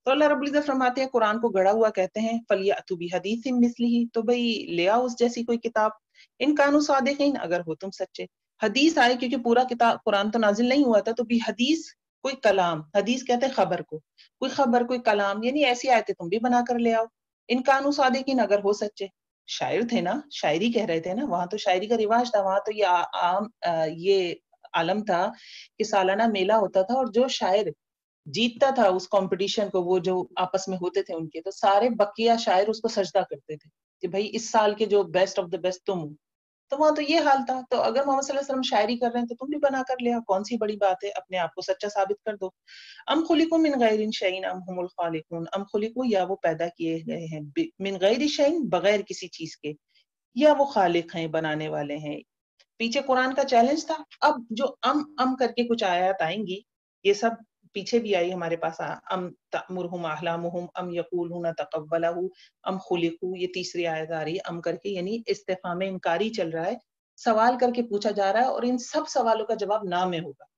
B: تو اللہ رب العزت فرماتے ہیں قرآن کو گڑا ہوا کہتے ہیں، فَلْيَأْتُوا بِحَدِيثٍ مِثْلِهِ، تو بھئی لے آؤ اس جیسی کوئی کتاب، ان کانوا صادقین، اگر ہو تم سچے۔ حدیث آئے کیونکہ پورا کتاب قرآن تو نازل نہیں ہوا تھا، تو بھی حدیث کوئی کلام، حدیث کہتے ہیں خبر کو، کوئی خبر کوئی کلام، یعنی ایسی آیتیں تم بھی بنا کر لے آؤ، ان کانوا صادقین، اگر ہو سچے۔ شاعر تھے نا، شاعری کہہ رہے تھے نا، وہاں تو شاعری کا رواج تھا، وہاں تو یہ عالم تھا کہ سالانہ میلہ ہوتا تھا، اور جو شاعر جیتتا تھا اس کمپٹیشن کو، وہ جو آپس میں ہوتے تھے ان کے، تو سارے بقیہ شاعر اس کو سجدہ کرتے تھے کہ بھائی اس سال کے جو بیسٹ آف دا بیسٹ تم ہو۔ تو وہاں تو یہ حال تھا، تو اگر محمد صلی اللہ علیہ وسلم شاعری کر رہے ہیں تو تم بھی بنا کر لیا، کون سی بڑی بات ہے، اپنے آپ کو سچا ثابت کر دو۔ ام خلقوا من غیر شیء ام هم الخالقون، ام خلقوا، یا وہ پیدا کیے گئے ہیں، من غیر شیء، بغیر کسی چیز کے، یا وہ خالق ہیں، بنانے والے ہیں۔ پیچھے قرآن کا چیلنج تھا، اب جو ام کر کے کچھ آیات آئیں گی، یہ سب پیچھے بھی آئی ہمارے پاس، ام تأمرهم احلامهم ام یقولون تقولہ ام خلقوا، یہ تیسری آیت آ رہی ہے ام کر کے، یعنی استفہام انکاری چل رہا ہے، سوال کر کے پوچھا جا رہا ہے، اور ان سب سوالوں کا جواب نہ میں ہوگا۔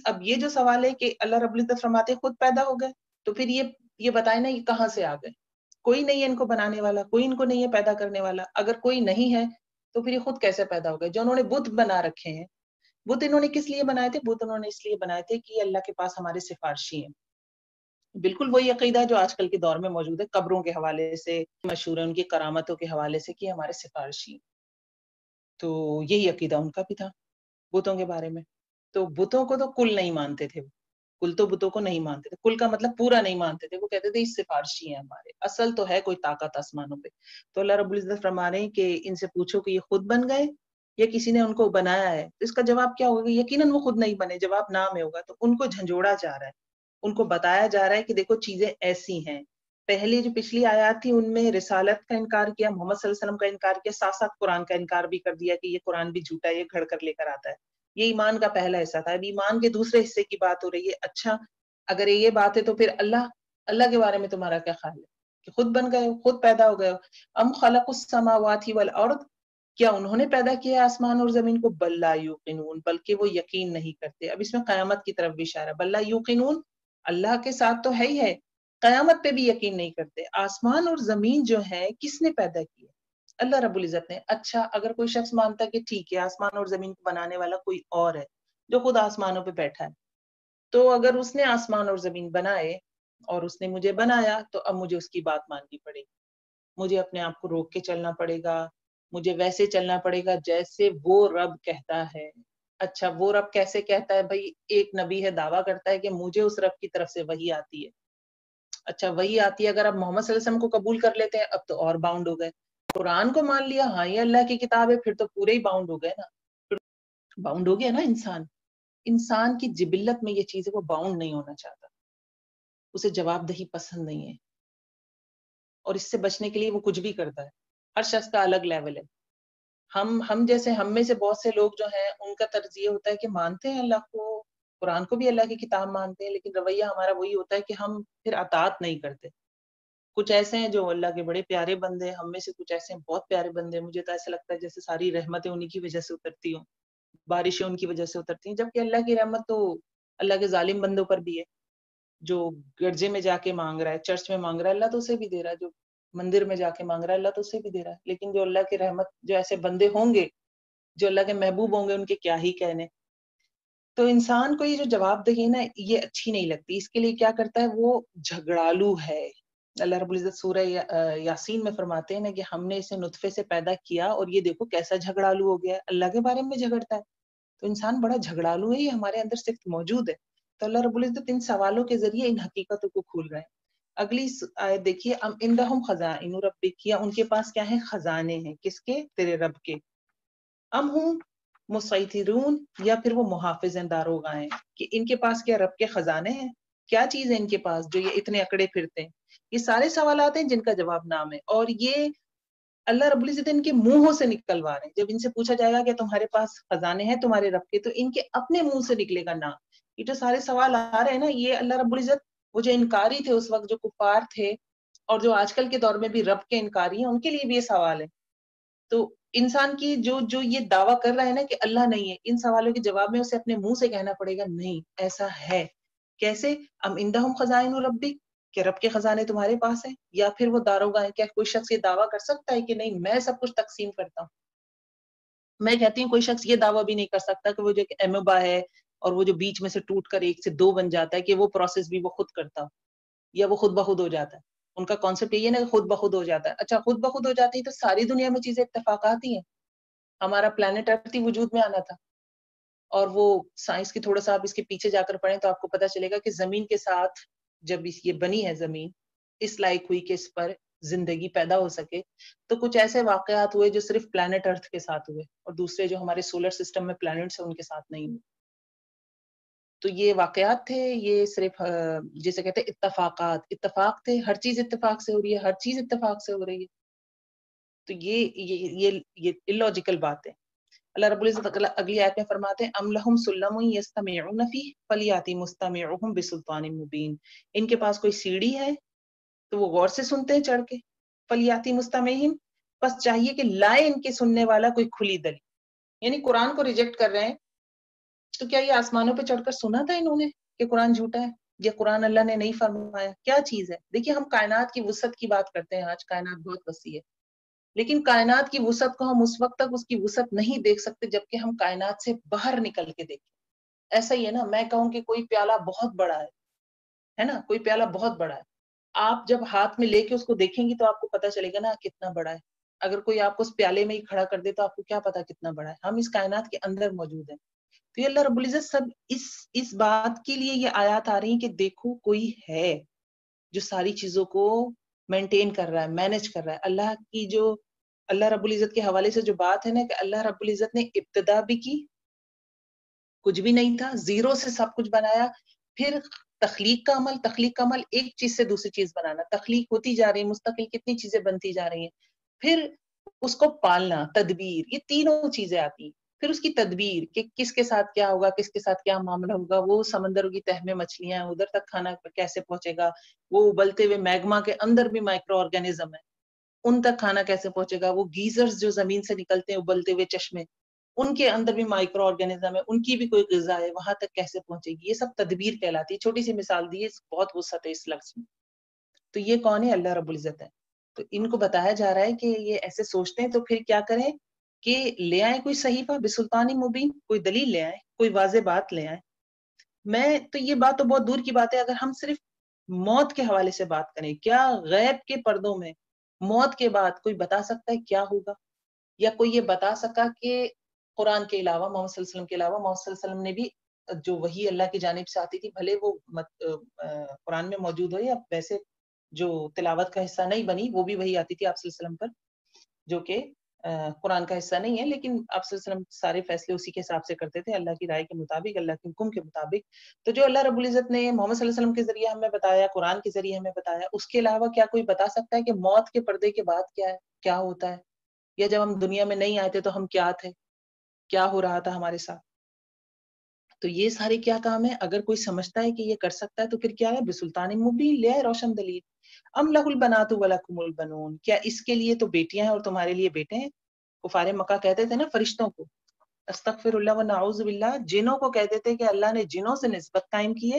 B: اب یہ جو سوال ہے کہ اللہ رب العزت فرماتے ہیں خود پیدا ہو گئے، تو پھر یہ بتائیں نا یہ کہاں سے آ گئے؟ کوئی نہیں ہے ان کو بنانے والا، کوئی ان کو نہیں ہے پیدا کرنے والا، اگر کوئی نہیں ہے تو پھر یہ خود کیسے پیدا ہو گئے؟ جو انہوں نے بت بنا رکھے ہیں، بت انہوں نے کس لیے بنائے تھے؟ بت انہوں نے اس لیے بنائے تھے کہ یہ اللہ کے پاس ہمارے سفارشی ہیں۔ بالکل وہی عقیدہ جو آج کل کے دور میں موجود ہے، قبروں کے حوالے سے مشہور ہے، ان کی کرامتوں کے حوالے سے کہ ہمارے سفارشی ہیں، تو یہی عقیدہ ان کا بھی تھا۔ بتوں کے بارے میں. تو بتوں کو تو کل نہیں مانتے تھے, کل تو بتوں کو نہیں مانتے تھے, کل کا مطلب پورا نہیں مانتے تھے. وہ کہتے تھے اس سفارشی ہیں ہمارے, اصل تو ہے کوئی طاقت آسمانوں پہ. تو اللہ رب العزت فرما رہے ہیں کہ ان سے پوچھو کہ یہ خود بن گئے یا کسی نے ان کو بنایا ہے. تو اس کا جواب کیا ہوگا؟ یقیناً وہ خود نہیں بنے, جواب نہ میں ہوگا. تو ان کو جھنجھوڑا جا رہا ہے, ان کو بتایا جا رہا ہے کہ دیکھو چیزیں ایسی ہیں. پہلی جو پچھلی آیات تھی ان میں رسالت کا انکار کیا, محمد صلی اللہ علیہ وسلم کا انکار کیا, ساتھ ساتھ قرآن کا انکار بھی کر دیا کہ یہ قرآن بھی جھوٹا ہے, یہ گھڑ کر لے کر آتا ہے. یہ ایمان کا پہلا حصہ تھا. اب ایمان کے دوسرے حصے کی بات ہو رہی ہے. اچھا اگر یہ بات ہے تو پھر اللہ کے بارے میں تمہارا کیا خیال ہے کہ خود بن گئے ہو, خود پیدا ہو گئے ہو؟ ام خلق السماوات والارض, کیا انہوں نے پیدا کیا آسمان اور زمین کو؟ بل لا یوقنون, بلکہ وہ یقین نہیں کرتے. اب اس میں قیامت کی طرف بھی اشارہ. بل لا یوقنون, اللہ کے ساتھ تو ہے ہی ہے, قیامت پہ بھی یقین نہیں کرتے. آسمان اور زمین جو ہے کس نے پیدا کی ہے؟ اللہ رب العزت نے. اچھا اگر کوئی شخص مانتا ہے کہ ٹھیک ہے آسمان اور زمین کو بنانے والا کوئی اور ہے جو خود آسمانوں پہ بیٹھا ہے, تو اگر اس نے آسمان اور زمین بنائے اور اس نے مجھے بنایا تو اب مجھے اس کی بات ماننی پڑے گی, مجھے اپنے آپ کو روک کے چلنا پڑے گا, مجھے ویسے چلنا پڑے گا جیسے وہ رب کہتا ہے. اچھا وہ رب کیسے کہتا ہے؟ بھائی ایک نبی ہے, دعویٰ کرتا ہے کہ مجھے اس رب کی طرف سے وحی آتی ہے. اچھا وہی آتی ہے, اگر آپ محمد صلی اللہ علیہ وسلم کو قبول کر لیتے ہیں اب تو اور باؤنڈ ہو گئے. قرآن کو مان لیا, ہاں یہ اللہ کی کتاب ہے, پھر تو پورے ہی باؤنڈ ہو گئے نا, باؤنڈ ہو گیا نا انسان. انسان کی جبلت میں یہ چیز ہے, وہ باؤنڈ نہیں ہونا چاہتا, اسے جواب دہی پسند نہیں ہے, اور اس سے بچنے کے لیے وہ کچھ بھی کرتا ہے. ہر شخص کا الگ لیول ہے. ہم جیسے ہم میں سے بہت سے لوگ جو ہیں ان کا طرز یہ ہوتا ہے کہ مانتے ہیں اللہ کو, قرآن کو بھی اللہ کی کتاب مانتے ہیں, لیکن رویہ ہمارا وہی ہوتا ہے کہ ہم پھر اطاعت نہیں کرتے. کچھ ایسے ہیں جو اللہ کے بڑے پیارے بندے ہیں, ہم میں سے کچھ ایسے ہیں بہت پیارے بندے ہیں, مجھے تو ایسا لگتا ہے جیسے ساری رحمتیں انہی کی وجہ سے اترتی ہوں, بارشیں ان کی وجہ سے اترتی ہیں. جبکہ اللہ کی رحمت تو اللہ کے ظالم بندوں پر بھی ہے. جو گرجے میں جا کے مانگ رہا ہے, چرچ میں مانگ رہا ہے, اللہ تو اسے بھی دے رہا ہے. جو مندر میں جا کے مانگ رہا ہے, اللہ تو اسے بھی دے رہا ہے. لیکن جو اللہ کی رحمت, جو ایسے بندے ہوں گے جو اللہ کے محبوب ہوں گے, ان کے کیا ہی کہنے. تو انسان کو یہ جو جواب دہی نا یہ اچھی نہیں لگتی. اس کے لیے کیا کرتا ہے, وہ جھگڑالو ہے. اللہ رب العزت سورہ یاسین میں فرماتے ہیں نا کہ ہم نے اسے نطفے سے پیدا کیا اور یہ دیکھو کیسا جھگڑالو ہو گیا ہے, اللہ کے بارے میں جھگڑتا ہے. تو انسان بڑا جھگڑالو ہے, یہ ہمارے اندر صرف موجود ہے. تو اللہ رب العزت ان سوالوں کے ذریعے ان حقیقتوں کو کھول رہے ہیں. اگلی آیت دیکھیے, ام عندہم خزائن ربک, ان کے پاس کیا ہے؟ خزانے ہیں. کس کے؟ تیرے رب کے. ام ہم مسیطرون, یا پھر وہ محافظ داروغ ہیں کہ ان کے پاس کیا رب کے خزانے ہیں؟ کیا چیز ہے ان کے پاس جو یہ اتنے اکڑے پھرتے ہیں؟ یہ سارے سوالات ہیں جن کا جواب نام ہے, اور یہ اللہ رب العزت ان کے منہوں سے نکلوا رہے ہیں. جب ان سے پوچھا جائے گا کہ تمہارے پاس خزانے ہیں تمہارے رب کے, تو ان کے اپنے منہ سے نکلے گا نام. یہ جو سارے سوال آ رہے ہیں نا, یہ اللہ رب العزت, وہ جو انکاری تھے اس وقت, جو کفار تھے اور جو آج کل کے دور میں بھی رب کے انکاری ہیں, ان کے لیے بھی یہ سوال ہے. تو انسان کی جو یہ دعویٰ کر رہا ہے نا کہ اللہ نہیں ہے, ان سوالوں کے جواب میں اسے اپنے منہ سے کہنا پڑے گا نہیں ایسا ہے. کیسے؟ ام عندہم خزائن ربک, کہ رب کے خزانے تمہارے پاس ہیں, یا پھر وہ داروغہ ہیں. کیا کوئی شخص یہ دعویٰ کر سکتا ہے کہ نہیں میں سب کچھ تقسیم کرتا ہوں؟ میں کہتی ہوں کوئی شخص یہ دعویٰ بھی نہیں کر سکتا کہ وہ جو ایموبا ہے اور وہ جو بیچ میں سے ٹوٹ کر ایک سے دو بن جاتا ہے, کہ وہ پروسیس بھی وہ خود کرتا ہو, یا وہ خود بخود ہو جاتا ہے. ان کا کانسیپٹ یہ ہے نا کہ خود بخود ہو جاتا ہے. اچھا خود بخود ہو جاتی ہے تو ساری دنیا میں چیزیں اتفاقات ہی ہیں. ہمارا پلانٹ ارتھ ہی وجود میں آنا تھا, اور وہ سائنس کی تھوڑا سا آپ اس کے پیچھے جا کر پڑھیں تو آپ کو پتا چلے گا کہ زمین کے ساتھ جب یہ بنی ہے زمین, اس لائق ہوئی کہ اس پر زندگی پیدا ہو سکے, تو کچھ ایسے واقعات ہوئے جو صرف پلانٹ ارتھ کے ساتھ ہوئے, اور دوسرے جو ہمارے سولر سسٹم میں پلانٹس ہیں ان کے ساتھ نہیں ہوئے. تو یہ واقعات تھے, یہ صرف جسے کہتے ہیں اتفاقات, اتفاق تھے. ہر چیز اتفاق سے ہو رہی ہے, ہر چیز اتفاق سے ہو رہی ہے. تو یہ illogical بات ہے. اللہ رب العزت اگلی آیت میں فرماتے ہیں ام لہم سلم یستمعون فیہ فلیاتی مستمعہم بسلطان مبین, ان کے پاس کوئی سیڑھی ہے تو وہ غور سے سنتے ہیں چڑھ کے. فلیاتی مستمعہم, بس چاہیے کہ لائے ان کے سننے والا کوئی کھلی دلیل. یعنی قرآن کو ریجیکٹ کر رہے ہیں, تو کیا یہ آسمانوں پہ چڑھ کر سنا تھا انہوں نے کہ قرآن جھوٹا ہے, یا قرآن اللہ نے نہیں فرمایا؟ کیا چیز ہے؟ دیکھیے ہم کائنات کی وسعت کی بات کرتے ہیں, آج کائنات بہت وسیع ہے, لیکن کائنات کی وسعت کو ہم اس وقت تک اس کی وسعت نہیں دیکھ سکتے جبکہ ہم کائنات سے باہر نکل کے دیکھیں. ایسا ہی ہے نا, میں کہوں کہ کوئی پیالہ بہت بڑا ہے نا, کوئی پیالہ بہت بڑا ہے, آپ جب ہاتھ میں لے کے اس کو دیکھیں گی تو آپ کو پتا چلے گا نا کتنا بڑا ہے. اگر کوئی آپ کو اس پیالے میں ہی کھڑا کر دے تو آپ کو کیا پتا کتنا بڑا ہے. ہم اس کائنات کے اندر موجود ہیں. تو یہ اللہ رب العزت سب اس بات کے لیے یہ آیات آ رہی ہیں کہ دیکھو کوئی ہے جو ساری چیزوں کو مینٹین کر رہا ہے، مینج کر رہا ہے. اللہ کی جو اللہ رب العزت کے حوالے سے جو بات ہے نا کہ اللہ رب العزت نے ابتدا بھی کی، کچھ بھی نہیں تھا، زیرو سے سب کچھ بنایا. پھر تخلیق کا عمل ایک چیز سے دوسری چیز بنانا، تخلیق ہوتی جا رہی ہے مستقل، کتنی چیزیں بنتی جا رہی ہیں. پھر اس کو پالنا، تدبیر، یہ تینوں چیزیں آتی ہیں. پھر اس کی تدبیر کہ کس کے ساتھ کیا ہوگا، کس کے ساتھ کیا معاملہ ہوگا، وہ سمندروں کی تہ میں مچھلیاں ہیں، ادھر تک کھانا کیسے پہنچے گا، وہ ابلتے ہوئے میگما کے اندر بھی مائکرو آرگینزم ہے، ان تک کھانا کیسے پہنچے گا، وہ گیزرز جو زمین سے نکلتے ہیں ابلتے ہوئے چشمے، ان کے اندر بھی مائکرو آرگینزم ہے، ان کی بھی کوئی غذا ہے، وہاں تک کیسے پہنچے گی. یہ سب تدبیر کہلاتی ہے. چھوٹی سی مثال دی ہے، بہت وسعت ہے اس لفظ میں. تو یہ کون ہے؟ اللہ رب العزت ہے. تو ان کو بتایا جا رہا ہے کہ یہ ایسے سوچتے ہیں، تو پھر کیا کریں کہ لے آئیں کوئی صحیفہ بسلطان مبین، کوئی دلیل لے آئیں، کوئی واضح بات لے آئیں. میں تو یہ بات تو بہت دور کی بات ہے، اگر ہم صرف موت کے حوالے سے بات کریں، کیا غیب کے پردوں میں موت کے بعد کوئی بتا سکتا ہے کیا ہوگا؟ یا کوئی یہ بتا سکا کہ قرآن کے علاوہ، محمد صلی اللہ علیہ وسلم کے علاوہ، محمد صلی اللہ علیہ وسلم نے بھی جو وحی اللہ کی جانب سے آتی تھی، بھلے وہ قرآن میں موجود ہو یا ویسے جو تلاوت کا حصہ نہیں بنی، وہ بھی وہی آتی تھی آپ صلی اللہ علیہ وسلم پر، جو کہ قرآن کا حصہ نہیں ہے، لیکن آپ صلی اللہ علیہ وسلم سارے فیصلے اسی کے حساب سے کرتے تھے، اللہ کی رائے کے مطابق، اللہ کے حکم کے مطابق. تو جو اللہ رب العزت نے محمد صلی اللہ علیہ وسلم کے ذریعے ہمیں بتایا، قرآن کے ذریعے ہمیں بتایا، اس کے علاوہ کیا کوئی بتا سکتا ہے کہ موت کے پردے کے بعد کیا ہے، کیا ہوتا ہے؟ یا جب ہم دنیا میں نہیں آئے تھے تو ہم کیا تھے، کیا ہو رہا تھا ہمارے ساتھ؟ تو یہ سارے کیا کام ہے؟ اگر کوئی سمجھتا ہے کہ یہ کر سکتا ہے تو پھر کیا ہے؟ بسلطان مبین، لے آئے روشن دلیل. ام لہ البنات ولکم البنون، کیا اس کے لیے تو بیٹیاں ہیں اور تمہارے لیے بیٹے ہیں؟ کفار مکہ کہتے تھے نا فرشتوں کو، استغفر اللہ و نعوذ باللہ، جنوں کو کہتے تھے کہ اللہ نے جنوں سے نسبت قائم کی ہے،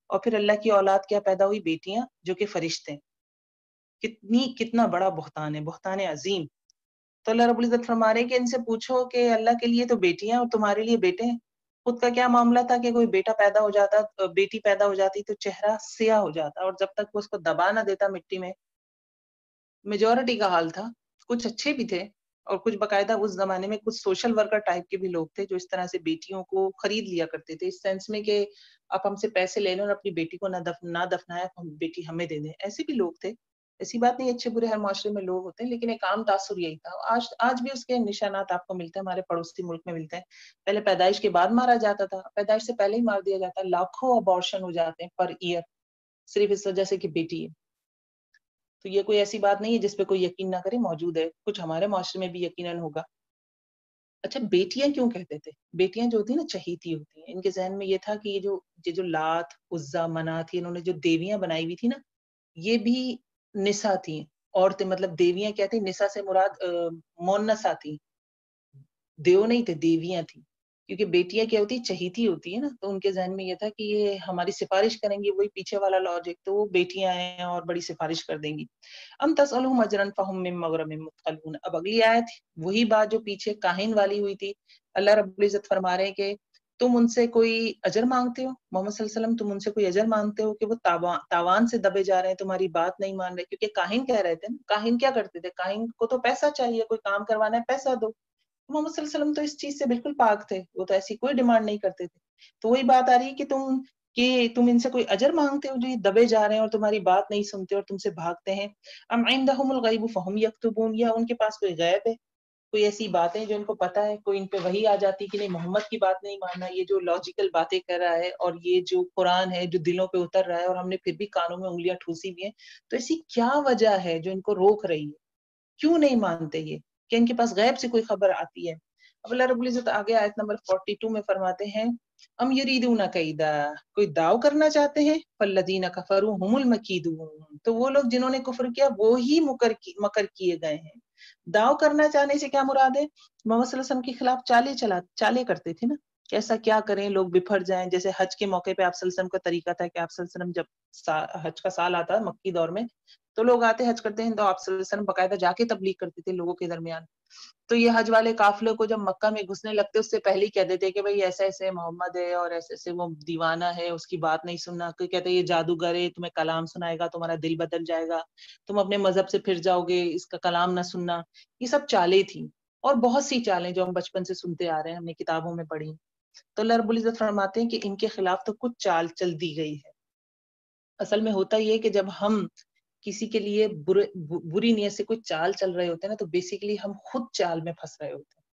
B: اور پھر اللہ کی اولاد کیا پیدا ہوئی؟ بیٹیاں جو کہ فرشتے. کتنا بڑا بہتان ہے، بہتان عظیم. تو اللہ رب العزت فرما رہے ہیں کہ ان سے پوچھو کہ اللہ کے لیے تو بیٹیاں اور تمہارے لیے بیٹے ہیں. خود کا کیا معاملہ تھا کہ کوئی بیٹا پیدا ہو جاتا، بیٹی پیدا ہو جاتی تو چہرہ سیاہ ہو جاتا، اور جب تک وہ اس کو دبا نہ دیتا مٹی میں. میجورٹی کا حال تھا، کچھ اچھے بھی تھے اور کچھ باقاعدہ اس زمانے میں کچھ سوشل ورکر ٹائپ کے بھی لوگ تھے جو اس طرح سے بیٹیوں کو خرید لیا کرتے تھے، اس سینس میں کہ آپ ہم سے پیسے لے لیں اور اپنی بیٹی کو نہ دفنایا، بیٹی ہمیں دے دیں. ایسے بھی لوگ تھے، ایسی بات نہیں، اچھے برے ہر معاشرے میں لوگ ہوتے ہیں، لیکن ایک عام تاثر یہی تھا. آج بھی اس کے نشانات آپ کو ملتے ہیں، ہمارے پڑوسی ملک میں ملتے ہیں. پہلے پیدائش کے بعد مارا جاتا تھا، پیدائش سے پہلے ہی مار دیا جاتا ہے. لاکھوں ابارشن ہو جاتے ہیں پر ایئر، صرف اس وجہ سے کہ بیٹی ہے. تو یہ کوئی ایسی بات نہیں ہے جس پہ کوئی یقین نہ کرے، موجود ہے، کچھ ہمارے معاشرے میں بھی یقیناً ہوگا. اچھا، بیٹیاں کیوں کہتے تھے؟ بیٹیاں جو ہوتی ہیں نا چہیتی ہوتی ہیں. ان کے ذہن میں یہ تھا کہ یہ جو لات، عزا، منات تھی، انہوں نے جو دیویاں بنائی ہوئی تھی نا، یہ بھی نسا تھیں، عورتیں. مطلب دیویاں کیا تھیں؟ نسا سے مراد مونسا تھی، دیو نہیں تھے، دیویاں تھیں. کیونکہ بیٹیاں کیا ہوتی؟ چہیتی ہوتی ہے نا، تو ان کے ذہن میں یہ تھا کہ یہ ہماری سفارش کریں گی، وہی پیچھے والا لاجک، تو وہ بیٹیاں ہیں اور بڑی سفارش کر دیں گی. ام تسألہم اجرا فہم من مغرم مثقلون. اب اگلی آیت وہی بات جو پیچھے کاہن والی ہوئی تھی. اللہ رب العزت فرما رہے ہیں کہ تم ان سے کوئی اجر مانگتے ہو، محمد صلی اللہ علیہ وسلم، تم ان سے کوئی اجر مانگتے ہو کہ وہ تاوان سے دبے جا رہے ہیں، تمہاری بات نہیں مان رہے. کیونکہ کاہن کہہ رہے تھے نا، کاہن کیا کرتے تھے؟ کاہن کو تو پیسہ چاہیے، کوئی کام کروانا ہے پیسہ دو. محمد صلی اللہ علیہ وسلم تو اس چیز سے بالکل پاک تھے، وہ تو ایسی کوئی ڈیمانڈ نہیں کرتے تھے. تو وہی بات آ رہی ہے کہ تم ان سے کوئی اجر مانگتے ہو جو یہ دبے جا رہے ہیں اور تمہاری بات نہیں سنتے اور تم سے بھاگتے ہیں. ام عندہم الغیب فہم یکتبون، یا ان کے پاس کوئی غیب ہے، کوئی ایسی باتیں جو ان کو پتا ہے، کوئی ان پہ وحی آ جاتی کہ نہیں محمد کی بات نہیں ماننا، یہ جو لاجیکل باتیں کر رہا ہے اور یہ جو قرآن ہے جو دلوں پہ اتر رہا ہے اور ہم نے پھر بھی کانوں میں انگلیاں ٹھوسی ہوئی ہیں. تو ایسی کیا وجہ ہے جو ان کو روک رہی ہے؟ کیوں نہیں مانتے یہ کہ ان کے پاس غیب سے کوئی خبر آتی ہے؟ اب اللہ رب العزت آگے آیت نمبر 42 میں فرماتے ہیں ام یریدون کیدا، کوئی داؤ کرنا چاہتے ہیں، فالذین کفروا هم المکیدون، تو وہ لوگ جنہوں نے کفر کیا وہی مکر کیے گئے ہیں. داؤ کرنا چاہنے سے کیا مراد ہے؟ محمد صلی اللہ علیہ وسلم کے خلاف چالے کرتے تھے نا، کیسا کیا کریں لوگ بپھر جائیں. جیسے حج کے موقع پہ آپ صلی اللہ علیہ وسلم کا طریقہ تھا کہ آپ صلی اللہ علیہ وسلم جب حج کا سال آتا مکی دور میں تو لوگ آتے حج کرتے ہیں، تو آپ صلی اللہ علیہ وسلم باقاعدہ جا کے تبلیغ کرتے تھے لوگوں کے درمیان. تو یہ حج والے قافلے کو جب مکہ میں گھسنے لگتے اس سے پہلے ہی کہہ دیتے کہ بھئی ایسے ایسے محمد ہے اور ایسے ایسے وہ دیوانہ ہے، اس کی بات نہیں سننا. کوئی کہتے یہ جادوگر ہے، تمہیں کلام سنائے گا، تمہارا دل بدل جائے گا، تم اپنے مذہب سے پھر جاؤ گے، اس کا کلام نہ سننا. یہ سب چالیں تھیں، اور بہت سی چالیں جو ہم بچپن سے سنتے آ رہے ہیں، ہم نے کتابوں میں پڑھی. تو اللہ رب العزت فرماتے ہیں کہ ان کے خلاف تو کچھ چال چل دی گئی ہے. اصل میں ہوتا یہ کہ جب ہم کسی کے لیے بری نیت سے کوئی چال چل رہے ہوتے ہیں نا، تو بیسیکلی ہم خود چال میں پھنس رہے ہوتے ہیں.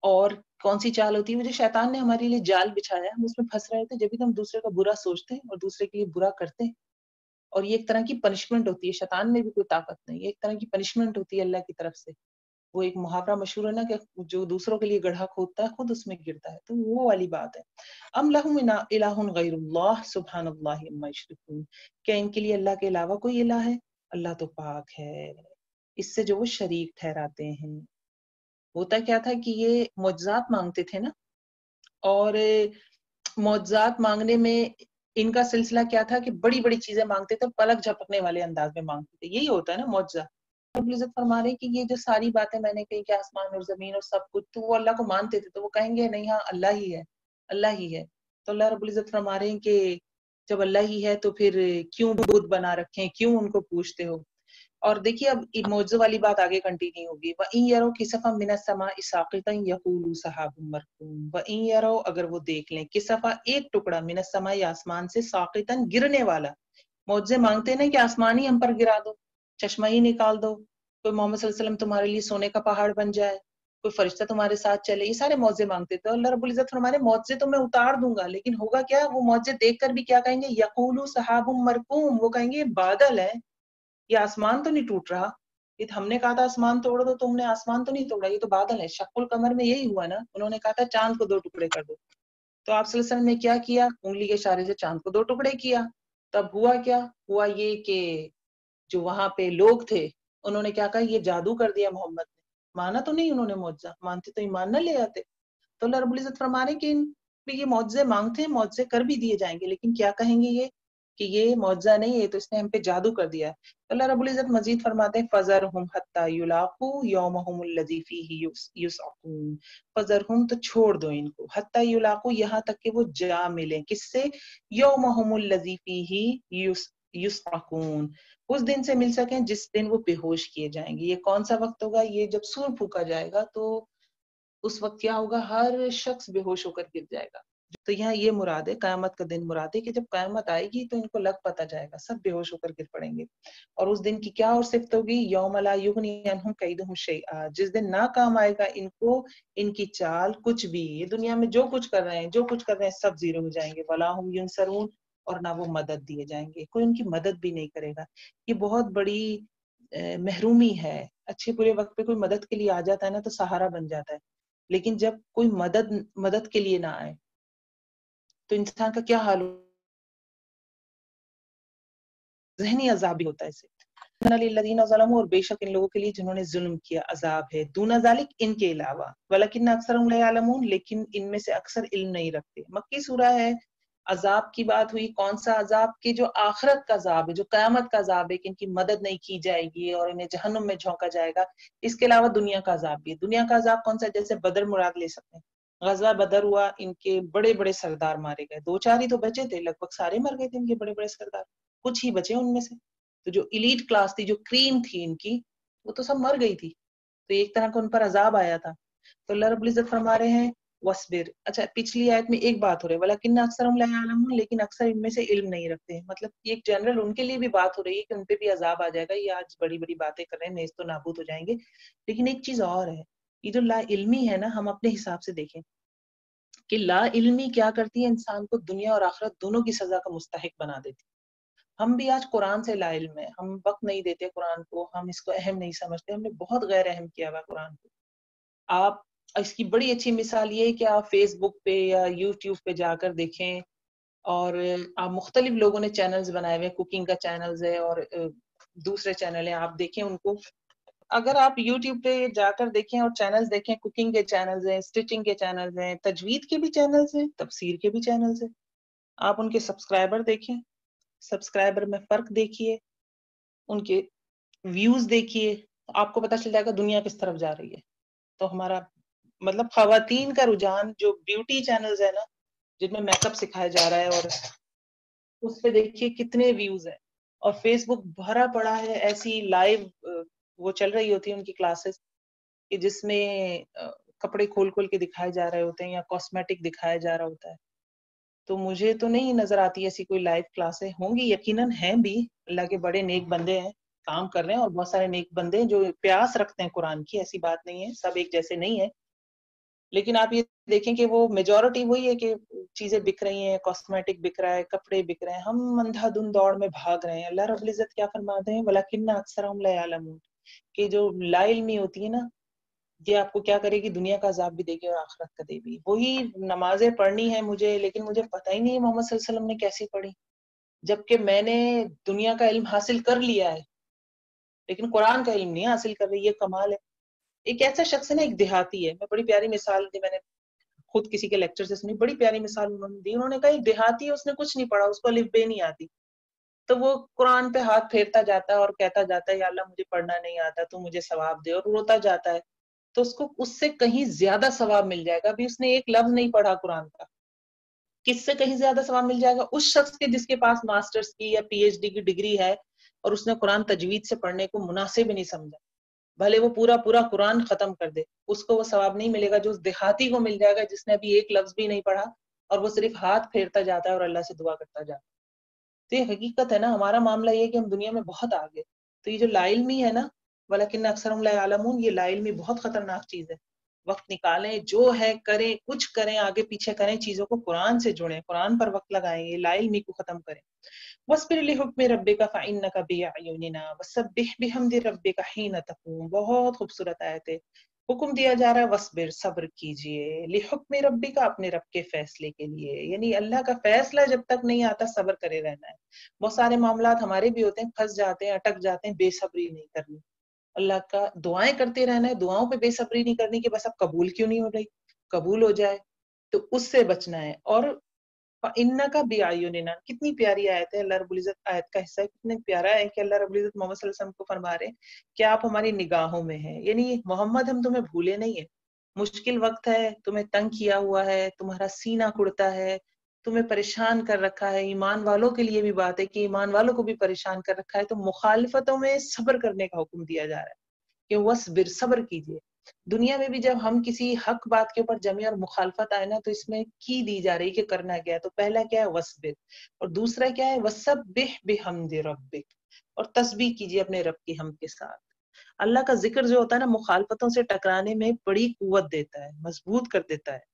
B: اور کون سی چال ہوتی ہے؟ وہ جو شیطان نے ہمارے لیے جال بچھایا ہے، ہم اس میں پھنس رہے ہوتے ہیں. جب بھی ہم دوسرے کا برا سوچتے ہیں اور دوسرے کے لیے برا کرتے ہیں، اور یہ ایک طرح کی پنشمنٹ ہوتی ہے. شیطان میں بھی کوئی طاقت نہیں، ایک طرح کی پنشمنٹ ہوتی ہے اللہ کی طرف سے. وہ ایک محاورہ مشہور ہے نا کہ جو دوسروں کے لیے گڑھا کھودتا ہے خود اس میں گرتا ہے. تو وہ والی بات ہے. ام لہم الہ غیر اللہ سبحان اللہ عما یشرکون، کیا ان کے لیے اللہ کے علاوہ کوئی الہ ہے؟ اللہ تو پاک ہے اس سے جو وہ شریک ٹھہراتے ہیں. ہوتا کیا تھا کہ یہ معجزات مانگتے تھے نا، اور معجزات مانگنے میں ان کا سلسلہ کیا تھا کہ بڑی بڑی چیزیں مانگتے تھے، پلک جھپکنے والے انداز میں مانگتے تھے. یہی ہوتا ہے نا معجزہ. رب العزت فرما رہے کہ یہ جو ساری باتیں میں نے کہی کہ آسمان اور زمین اور سب کچھ، تو وہ اللہ کو مانتے تھے، تو وہ کہیں گے نہیں ہاں اللہ ہی ہے، اللہ ہی ہے. تو اللہ رب العزت فرما رہے ہیں کہ جب اللہ ہی ہے تو پھر کیوں بت بنا رکھیں، کیوں ان کو پوچھتے ہو. اور دیکھیے اب معجزے والی بات آگے کنٹینیو ہوگی. وَإِن يَرَوْا كِسَفًا مِّنَ السَّمَاءِ سَاقِطًا يَقُولُوا سَحَابٌ مَّرْكُومٌ. وَإِن يَرَوْا اگر وہ دیکھ لیں، کسفا ایک ٹکڑا، من السماء آسمان سے، ساقطاً گرنے والا. معجزے مانگتے نا کہ آسمان ہی ہم پر گرا دو، چشمہ ہی نکال دو، کوئی محمد صلی اللہ علیہ وسلم تمہارے لیے سونے کا پہاڑ بن جائے، کوئی فرشتہ تمہارے ساتھ چلے. یہ سارے معجزے مانگتے تھے. اللہ رب العزت فرمانے معجزے تو میں اتار دوں گا، لیکن ہوگا کیا؟ وہ معجزے دیکھ کر بھی کیا کہیں گے؟ یقولوا سحاب مرکوم، وہ کہیں گے بادل ہے، یہ آسمان تو نہیں ٹوٹ رہا. یہ ہم نے کہا تھا آسمان توڑ دو، تم نے آسمان تو نہیں توڑا، یہ تو بادل ہے. شق القمر میں یہی ہوا نا، انہوں نے کہا تھا چاند کو 2 ٹکڑے کر دو، تو آپ صلی اللہ علیہ وسلم نے کیا کیا؟ انگلی کے اشارے سے چاند کو 2 ٹکڑے کیا. تب ہوا کیا؟ ہوا یہ کہ جو وہاں پہ لوگ تھے انہوں نے کیا کہا؟ یہ جادو کر دیا محمد نے. مانا تو نہیں انہوں نے معجزہ، مانتے تو ایمان نہ لے آتے. تو اللہ رب العزت فرما رہے کہ یہ معجزے مانگتے ہیں، معجزے کر بھی دیے جائیں گے، لیکن کیا کہیں گے یہ کہ یہ معجزہ نہیں ہے، تو اس نے ہم پہ جادو کر دیا ہے. اللہ رب العزت مزید فرماتے ہیں فَذَرْهُمْ حَتَّى يُلَاقُوا يَوْمَهُمُ الَّذِي فِيهِ يُسْعَقُونَ. فَذَرْهُمْ تو چھوڑ دو ان کو، حَتَّى يُلَاقُوا یہاں تک کہ وہ جا ملیں. کس سے؟ يَوْمَهُمُ الَّذِي فِيهِ يُسْعَقُونَ، اس دن سے مل سکیں جس دن وہ بے ہوش کیے جائیں گے. یہ کون سا وقت ہوگا؟ یہ جب سور پھونکا جائے گا تو اس وقت کیا ہوگا؟ ہر شخص بے ہوش ہو کر گر جائے گا. تو یہاں یہ مراد ہے، قیامت کا دن مراد ہے کہ جب قیامت آئے گی تو ان کو لگ پتہ جائے گا، سب بے ہوش ہو کر گر پڑیں گے. اور اس دن کی کیا اور صفت ہوگی؟ یوم لا یغنی عنہم کیدہم شیئا، جس دن نہ کام آئے گا ان کو ان کی چال کچھ بھی. یہ دنیا میں جو کچھ کر رہے ہیں سب زیرو ہو جائیں گے. ولا ہم ینصرون، اور نہ وہ مدد دیے جائیں گے، کوئی ان کی مدد بھی نہیں کرے گا. یہ بہت بڑی محرومی ہے. اچھے برے وقت پہ کوئی مدد کے لیے آ جاتا ہے نا تو سہارا بن جاتا ہے، لیکن جب کوئی مدد کے لیے نہ آئے تو انسان کا کیا حال ہو؟ ذہنی عذاب بھی ہوتا ہے اسے. للذین ظلموا، اور بے شک ان لوگوں کے لیے جنہوں نے ظلم کیا عذاب ہے. دون ذالک، ان کے علاوہ. ولکن اکثرهم لا یعلمون، لیکن ان میں سے اکثر علم نہیں رکھتے. مکی سورہ ہے. عذاب کی بات ہوئی. کون سا عذاب؟ کہ جو آخرت کا عذاب ہے، جو قیامت کا عذاب ہے کہ ان کی مدد نہیں کی جائے گی اور انہیں جہنم میں جھونکا جائے گا. اس کے علاوہ دنیا کا عذاب بھی ہے. دنیا کا عذاب کون سا؟ جیسے بدر مراد لے سکتے ہیں. غزوہ بدر ہوا، ان کے بڑے بڑے سردار مارے گئے. 2-4 ہی تو بچے تھے، لگ بھگ سارے مر گئے تھے ان کے بڑے بڑے سردار، کچھ ہی بچے ان میں سے. تو جو ایلیٹ کلاس تھی، جو کریم تھی ان کی، وہ تو سب مر گئی تھی. تو ایک طرح کا ان پر عذاب آیا تھا. تو اللہ رب العزت فرما رہے ہیں وَاصْبِرْ. اچھا پچھلی آیت میں ایک بات ہو رہی ہے وَلَكِنَّ أَكْثَرَهُمْ لَا يَعْلَمُونَ، لیکن اکثر ان میں سے علم نہیں رکھتے ہیں. مطلب یہ ایک جنرل ان کے لیے بھی بات ہو رہی ہے کہ ان پہ بھی عذاب آ جائے گا. یہ آج بڑی بڑی باتیں کر رہے ہیں، نیز تو نابود ہو جائیں گے. لیکن ایک چیز اور ہے، یہ جو لا علمی ہے نا، ہم اپنے حساب سے دیکھیں کہ لا علمی کیا کرتی ہے؟ انسان کو دنیا اور آخرت دونوں کی سزا کا مستحق بنا دیتی. ہم بھی آج قرآن سے لا علم ہیں، ہم وقت نہیں دیتے قرآن کو، ہم اس کو اہم نہیں سمجھتے. ہم نے بہت غیر اہم کیا ہوا قرآن کو. آپ اس کی بڑی اچھی مثال یہ ہے کہ آپ فیس بک پہ یا یوٹیوب پہ جا کر دیکھیں، اور آپ مختلف لوگوں نے چینلز بنائے ہوئے، کوکنگ کا چینلز ہے اور دوسرے چینل ہیں، آپ دیکھیں ان کو. اگر آپ یوٹیوب پہ جا کر دیکھیں اور چینلز دیکھیں، کوکنگ کے چینلز ہیں، اسٹچنگ کے چینلز ہیں، تجوید کے بھی چینلز ہیں، تفسیر کے بھی چینلز ہیں. آپ ان کے سبسکرائبر دیکھیں، سبسکرائبر میں فرق دیکھیے، ان کے ویوز دیکھیے، آپ کو پتہ چل جائے گا دنیا کس طرف جا رہی ہے. تو ہمارا مطلب خواتین کا رجحان، جو بیوٹی چینلز ہے نا جن میں میک اپ سکھایا جا رہا ہے، اور اس پہ دیکھیے کتنے ویوز ہیں. اور فیس بک بھرا پڑا ہے ایسی لائیو وہ چل رہی ہوتی ہے ان کی کلاسز کہ جس میں کپڑے کھول کھول کے دکھائے جا رہے ہوتے ہیں یا کاسمیٹک دکھایا جا رہا ہوتا ہے. تو مجھے تو نہیں نظر آتی ایسی کوئی لائیو کلاسیں. ہوں گی یقیناً ہیں بھی، اللہ کے بڑے نیک بندے ہیں کام کر رہے ہیں، اور بہت سارے نیک بندے ہیں جو پیاس رکھتے ہیں قرآن کی، ایسی بات نہیں ہے، سب ایک جیسے نہیں ہے. لیکن آپ یہ دیکھیں کہ وہ میجورٹی وہی ہے کہ چیزیں بک رہی ہیں، کاسمیٹک بک رہا ہے، کپڑے بک رہے ہیں، ہم اندھا دھند دوڑ میں بھاگ رہے ہیں. اللہ رب العزت کیا فرماتے ہیں، وَلَكِنَّ أَكْثَرَهُمْ لَا يَعْلَمُونَ، کہ جو لا علمی ہوتی ہے نا، یہ آپ کو کیا کرے گی، دنیا کا عذاب بھی دے گی اور آخرت کا دے گی. وہی نمازیں پڑھنی ہے مجھے، لیکن مجھے پتہ ہی نہیں ہے محمد صلی اللہ علیہ وسلم نے کیسی پڑھی، جبکہ میں نے دنیا کا علم حاصل کر لیا ہے لیکن قرآن کا علم نہیں حاصل کر رہی. یہ کمال ہے. ایک ایسا شخص ہے نا، ایک دیہاتی ہے، میں بڑی پیاری مثال دی، میں نے خود کسی کے لیکچر سے سنی، بڑی پیاری مثال انہوں نے دی. انہوں نے کہا ایک دیہاتی ہے، اس نے کچھ نہیں پڑھا، اس کو الف بے نہیں آتی، تو وہ قرآن پہ ہاتھ پھیرتا جاتا ہے اور کہتا جاتا ہے یا اللہ مجھے پڑھنا نہیں آتا، تو مجھے ثواب دے، اور روتا جاتا ہے. تو اس کو اس سے کہیں زیادہ ثواب مل جائے گا. ابھی اس نے ایک لفظ نہیں پڑھا قرآن کا، کس سے کہیں زیادہ ثواب مل جائے گا؟ اس شخص کے جس کے پاس ماسٹرز کی یا پی ایچ ڈی کی ڈگری ہے اور اس نے قرآن تجوید سے پڑھنے کو مناسب ہی نہیں سمجھا، بھلے وہ پورا پورا قرآن ختم کر دے، اس کو وہ ثواب نہیں ملے گا جو اس دیہاتی کو مل جائے گا جس نے ابھی ایک لفظ بھی نہیں پڑھا اور وہ صرف ہاتھ پھیرتا جاتا ہے اور اللہ سے دعا کرتا جاتا ہے. تو یہ حقیقت ہے نا. ہمارا معاملہ یہ ہے کہ ہم دنیا میں بہت آگے. تو یہ جو لا علمی ہے نا، وَلَكِنَّ أَكْثَرَهُمْ لَا يَعْلَمُونَ، یہ لا علمی بہت خطرناک چیز ہے. وقت نکالیں، جو ہے کریں، کچھ کریں، آگے پیچھے کریں، چیزوں کو قرآن سے جوڑیں، قرآن پر وقت لگائیں، یہ لا علمی کو ختم کریں. وَاصْبِرْ لِحُكْمِ رَبِّكَ فَإِنَّكَ بِأَعْيُنِنَا وَسَبِّحْ بِحَمْدِ رَبِّكَ حِينَ تَقُومُ. بہت خوبصورت آیت ہے. حکم دیا جا رہا ہے وَاصْبِرْ، صبر کیجئے، لِحُكْمِ رَبِّكَ، اپنے رب کے فیصلے کے لیے. یعنی اللہ کا فیصلہ جب تک نہیں آتا صبر کرے رہنا ہے. بہت سارے معاملات ہمارے بھی ہوتے ہیں، پھنس جاتے ہیں، اٹک جاتے ہیں، بے صبری نہیں کرنی. اللہ کا دعائیں کرتے رہنا ہے، دعاؤں پہ بے صبری نہیں کرنی کہ بس اب قبول کیوں نہیں ہو رہی، قبول ہو جائے، تو اس سے بچنا ہے. اور فَإِنَّكَ بِأَعْيُنِنَا، کتنی پیاری آیت ہے. اللہ رب العزت آیت کا حصہ کتنے پیارا ہے کہ اللہ رب العزت محمد صلی اللہ علیہ وسلم کو فرما رہے ہیں کہ آپ ہماری نگاہوں میں ہیں. یعنی محمد ہم تمہیں بھولے نہیں ہیں. مشکل وقت ہے، تمہیں تنگ کیا ہوا ہے، تمہارا سینہ کڑتا ہے، تمہیں پریشان کر رکھا ہے. ایمان والوں کے لیے بھی بات ہے کہ ایمان والوں کو بھی پریشان کر رکھا ہے، تو مخالفتوں میں صبر کرنے کا حکم دیا جا رہا ہے کہ وَاصْبِرْ، صبر کیجئے. دنیا میں بھی جب ہم کسی حق بات کے اوپر جمع اور مخالفت آئے نا، تو اس میں کی دی جا رہی کہ کرنا کیا ہے. تو پہلا کیا ہے، وَاصْبِرْ، اور دوسرا کیا ہے، وَسَبِّحْ بِحَمْدِ رَبِّكَ، اور تسبیح کیجئے اپنے رب کی حمد کے ساتھ. اللہ کا ذکر جو ہوتا ہے نا، مخالفتوں سے ٹکرانے میں بڑی قوت دیتا ہے، مضبوط کر دیتا ہے.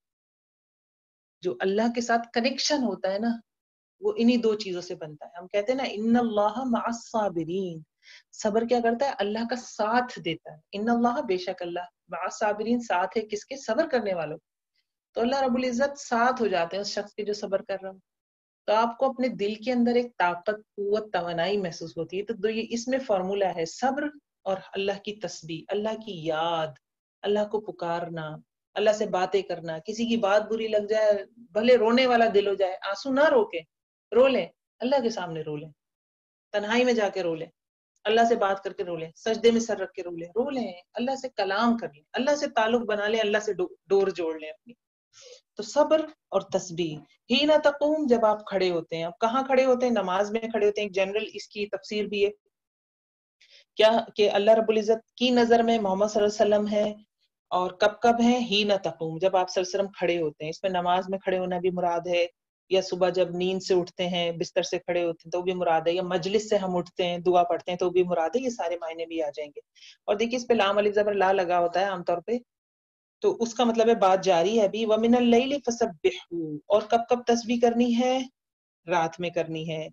B: جو اللہ کے ساتھ کنیکشن ہوتا ہے نا، وہ انہی دو چیزوں سے بنتا ہے. ہم کہتے ہیں نا ان اللہ مع الصابرین، صبر کیا کرتا ہے، اللہ کا ساتھ دیتا ہے. ان اللہ، بے شک اللہ، مع الصابرین، ساتھ ہے کس کے، صبر کرنے والوں. تو اللہ رب العزت ساتھ ہو جاتے ہیں اس شخص کے جو صبر کر رہا ہوں. تو آپ کو اپنے دل کے اندر ایک طاقت، قوت، توانائی محسوس ہوتی ہے. تو یہ اس میں فارمولا ہے، صبر اور اللہ کی تسبیح، اللہ کی یاد، اللہ کو پکارنا، اللہ سے باتیں کرنا. کسی کی بات بری لگ جائے، بھلے رونے والا دل ہو جائے، آنسو نہ روکے، رو لیں، اللہ کے سامنے رو لیں، تنہائی میں جا کے رو لیں، اللہ سے بات کر کے رو لیں، سجدے میں سر رکھ کے رو لیں، اللہ سے کلام کر لیں، اللہ سے تعلق بنا لیں، اللہ سے ڈور جوڑ لیں اپنی. تو صبر اور تسبیح. ہی نہ تقوم، جب آپ کھڑے ہوتے ہیں. اب کہاں کھڑے ہوتے ہیں؟ نماز میں کھڑے ہوتے ہیں. ایک جنرل اس کی تفسیر بھی ہے کیا کہ اللہ رب العزت کی نظر میں محمد صلی اللہ علیہ وسلم ہے. اور کب ہیں؟ ہی نہ تقوم، جب آپ صلی اللہ علیہ وسلم کھڑے ہوتے ہیں. اس میں نماز میں کھڑے ہونا بھی مراد ہے، یا صبح جب نیند سے اٹھتے ہیں، بستر سے کھڑے ہوتے ہیں تو بھی مراد ہے، یا مجلس سے ہم اٹھتے ہیں، دعا پڑھتے ہیں تو بھی مراد ہے. یہ سارے معنی بھی آ جائیں گے. اور دیکھیے اس پہ لام علی زبر لا لگا ہوتا ہے عام طور پہ، تو اس کا مطلب ہے بات جاری ہے ابھی. وَمِنَ اللَّيْلِ فَسَبِّحْهُ، اور کب تسبیح کرنی ہے؟ رات میں کرنی ہے.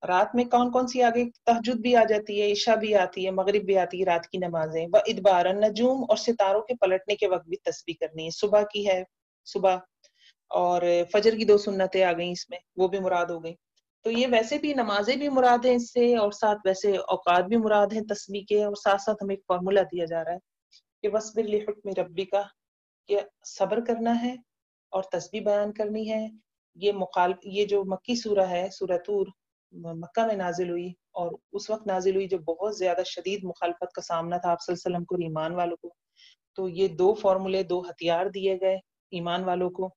B: رات میں کون کون سی آگے؟ تہجد بھی آ جاتی ہے، عشاء بھی آتی ہے، مغرب بھی آتی ہے، رات کی نمازیں. وَإِدْبَارَ النُّجُومِ، اور ستاروں کے پلٹنے کے وقت بھی تسبیح کرنی ہے. صبح کی ہے، صبح، اور فجر کی 2 سنتیں آ گئیں اس میں، وہ بھی مراد ہو گئی. تو یہ ویسے بھی نمازیں بھی مراد ہیں اس سے، اور ساتھ ویسے اوقات بھی مراد ہیں تسبیح کے. اور ساتھ ساتھ ہمیں ایک فارمولا دیا جا رہا ہے کہ وَاصْبِرْ لِحُكْمِ رَبِّكَ، کہ صبر کرنا ہے اور تسبیح بیان کرنی ہے. یہ جو مکی سورہ ہے، سورہ طور، مکہ میں نازل ہوئی، اور اس وقت نازل ہوئی جب بہت زیادہ شدید مخالفت کا سامنا تھا آپ صلی اللہ علیہ وسلم کو اور ایمان والوں کو. تو یہ 2 فارمولے، 2 ہتھیار دیے گئے ایمان والوں کو.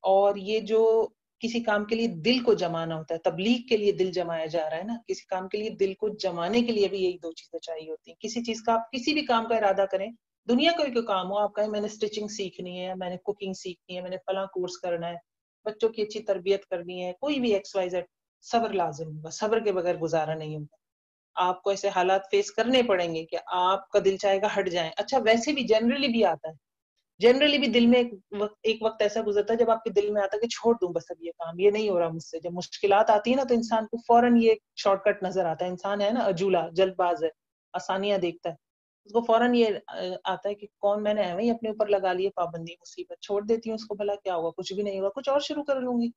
B: اور یہ جو کسی کام کے لیے دل کو جمانا ہوتا ہے، تبلیغ کے لیے دل جمایا جا رہا ہے نا، کسی کام کے لیے دل کو جمانے کے لیے بھی یہی 2 چیزیں چاہیے ہوتی ہیں. کسی چیز کا، آپ کسی بھی کام کا ارادہ کریں، دنیا کا کوئی کام ہو، آپ کہیں میں نے اسٹچنگ سیکھنی ہے، میں نے کوکنگ سیکھنی ہے، میں نے فلاں کورس کرنا ہے، بچوں کی اچھی تربیت کرنی ہے، کوئی بھی ایکس وائی زیڈ، صبر لازم ہوگا، صبر کے بغیر گزارا نہیں ہوگا. آپ کو ایسے حالات فیس کرنے پڑیں گے کہ آپ کا دل چاہے گا ہٹ جائیں. اچھا ویسے بھی جنرلی بھی آتا ہے، جنرلی بھی دل میں ایک وقت ایسا گزرتا ہے جب آپ کے دل میں آتا ہے کہ چھوڑ دوں بس اب یہ کام، یہ نہیں ہو رہا مجھ سے. جب مشکلات آتی ہیں نا تو انسان کو فوراً یہ شارٹ کٹ نظر آتا ہے. انسان ہے نا عجولا، جلد باز ہے، آسانیاں دیکھتا ہے، اس کو فوراً یہ آتا ہے کہ کون، میں نے ایویں ہی اپنے اوپر لگا لیے پابندی، مصیبت، چھوڑ دیتی ہوں اس کو، بھلا کیا ہوگا، کچھ بھی نہیں ہوگا، کچھ اور شروع کر لوں گی.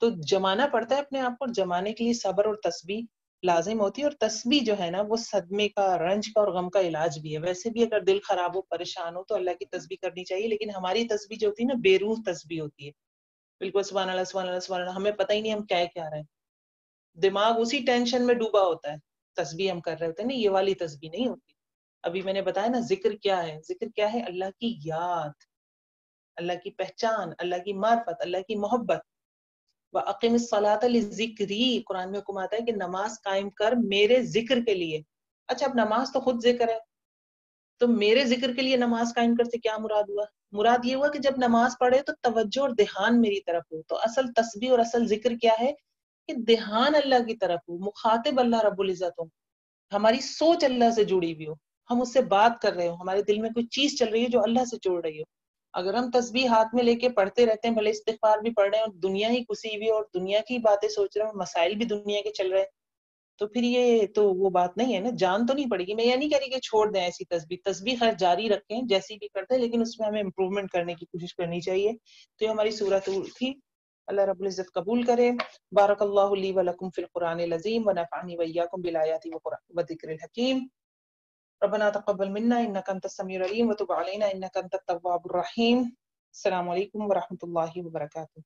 B: تو جمانا پڑتا ہے اپنے آپ کو، اور جمانے کے لیے صبر اور تسبیح لازم ہوتی ہے. اور تسبیح جو ہے نا وہ صدمے کا، رنج کا اور غم کا علاج بھی ہے. ویسے بھی اگر دل خراب ہو، پریشان ہو تو اللہ کی تسبیح کرنی چاہیے، لیکن ہماری تسبیح جو ہوتی ہے نا بے روح تسبیح ہوتی ہے، بالکل سبحان اللہ سبحان اللہ سبحان اللہ، ہمیں پتہ ہی نہیں ہم کیا رہے ہیں، دماغ اسی ٹینشن میں ڈوبا ہوتا ہے. تسبیح ہم کر رہے ہوتے ہیں نا، یہ والی تسبیح نہیں ہوتی. ابھی میں نے بتایا نا ذکر کیا ہے، ذکر کیا ہے، اللہ کی یاد، اللہ کی پہچان، اللہ کی معرفت، اللہ کی محبت. وَأَقِمِ الصَّلَاةَ لِذِكْرِي، قرآن میں حکم آتا ہے کہ نماز قائم کر میرے ذکر کے لیے. اچھا اب نماز تو خود ذکر ہے، تو میرے ذکر کے لیے نماز قائم کر سے کیا مراد ہوا؟ مراد یہ ہوا کہ جب نماز پڑھے تو توجہ اور دھیان میری طرف ہو. تو اصل تسبیح اور اصل ذکر کیا ہے کہ دھیان اللہ کی طرف ہو، مخاطب اللہ رب العزت ہو، ہماری سوچ اللہ سے جڑی ہوئی ہو، ہم اس سے بات کر رہے ہو، ہمارے دل میں کوئی چیز چل رہی ہے جو اللہ سے جوڑ رہی ہو. اگر ہم تسبیح ہاتھ میں لے کے پڑھتے رہتے ہیں، بھلے استغفار بھی پڑھ رہے ہیں اور دنیا ہی کسی بھی اور دنیا کی باتیں سوچ رہے ہیں اور مسائل بھی دنیا کے چل رہے ہیں، تو پھر یہ تو وہ بات نہیں ہے نا، جان تو نہیں پڑے گی. میں یہ نہیں کہہ رہی کہ چھوڑ دیں ایسی تسبیح، تسبیح خیر جاری رکھیں جیسی بھی کرتے ہیں، لیکن اس میں ہمیں امپروومنٹ کرنے کی کوشش کرنی چاہیے. تو یہ ہماری سورۃ تھی، اللہ رب العزت قبول کرے. بارک اللہ لی ولکم فی القرآن العظیم ونفعنی وإیاکم بالآیات والذکر الحکیم. ربنا تقبل منا انک انت السمیع العلیم وتب علینا انک انت التواب الرحیم. السلام علیکم ورحمۃ اللہ وبرکاتہ.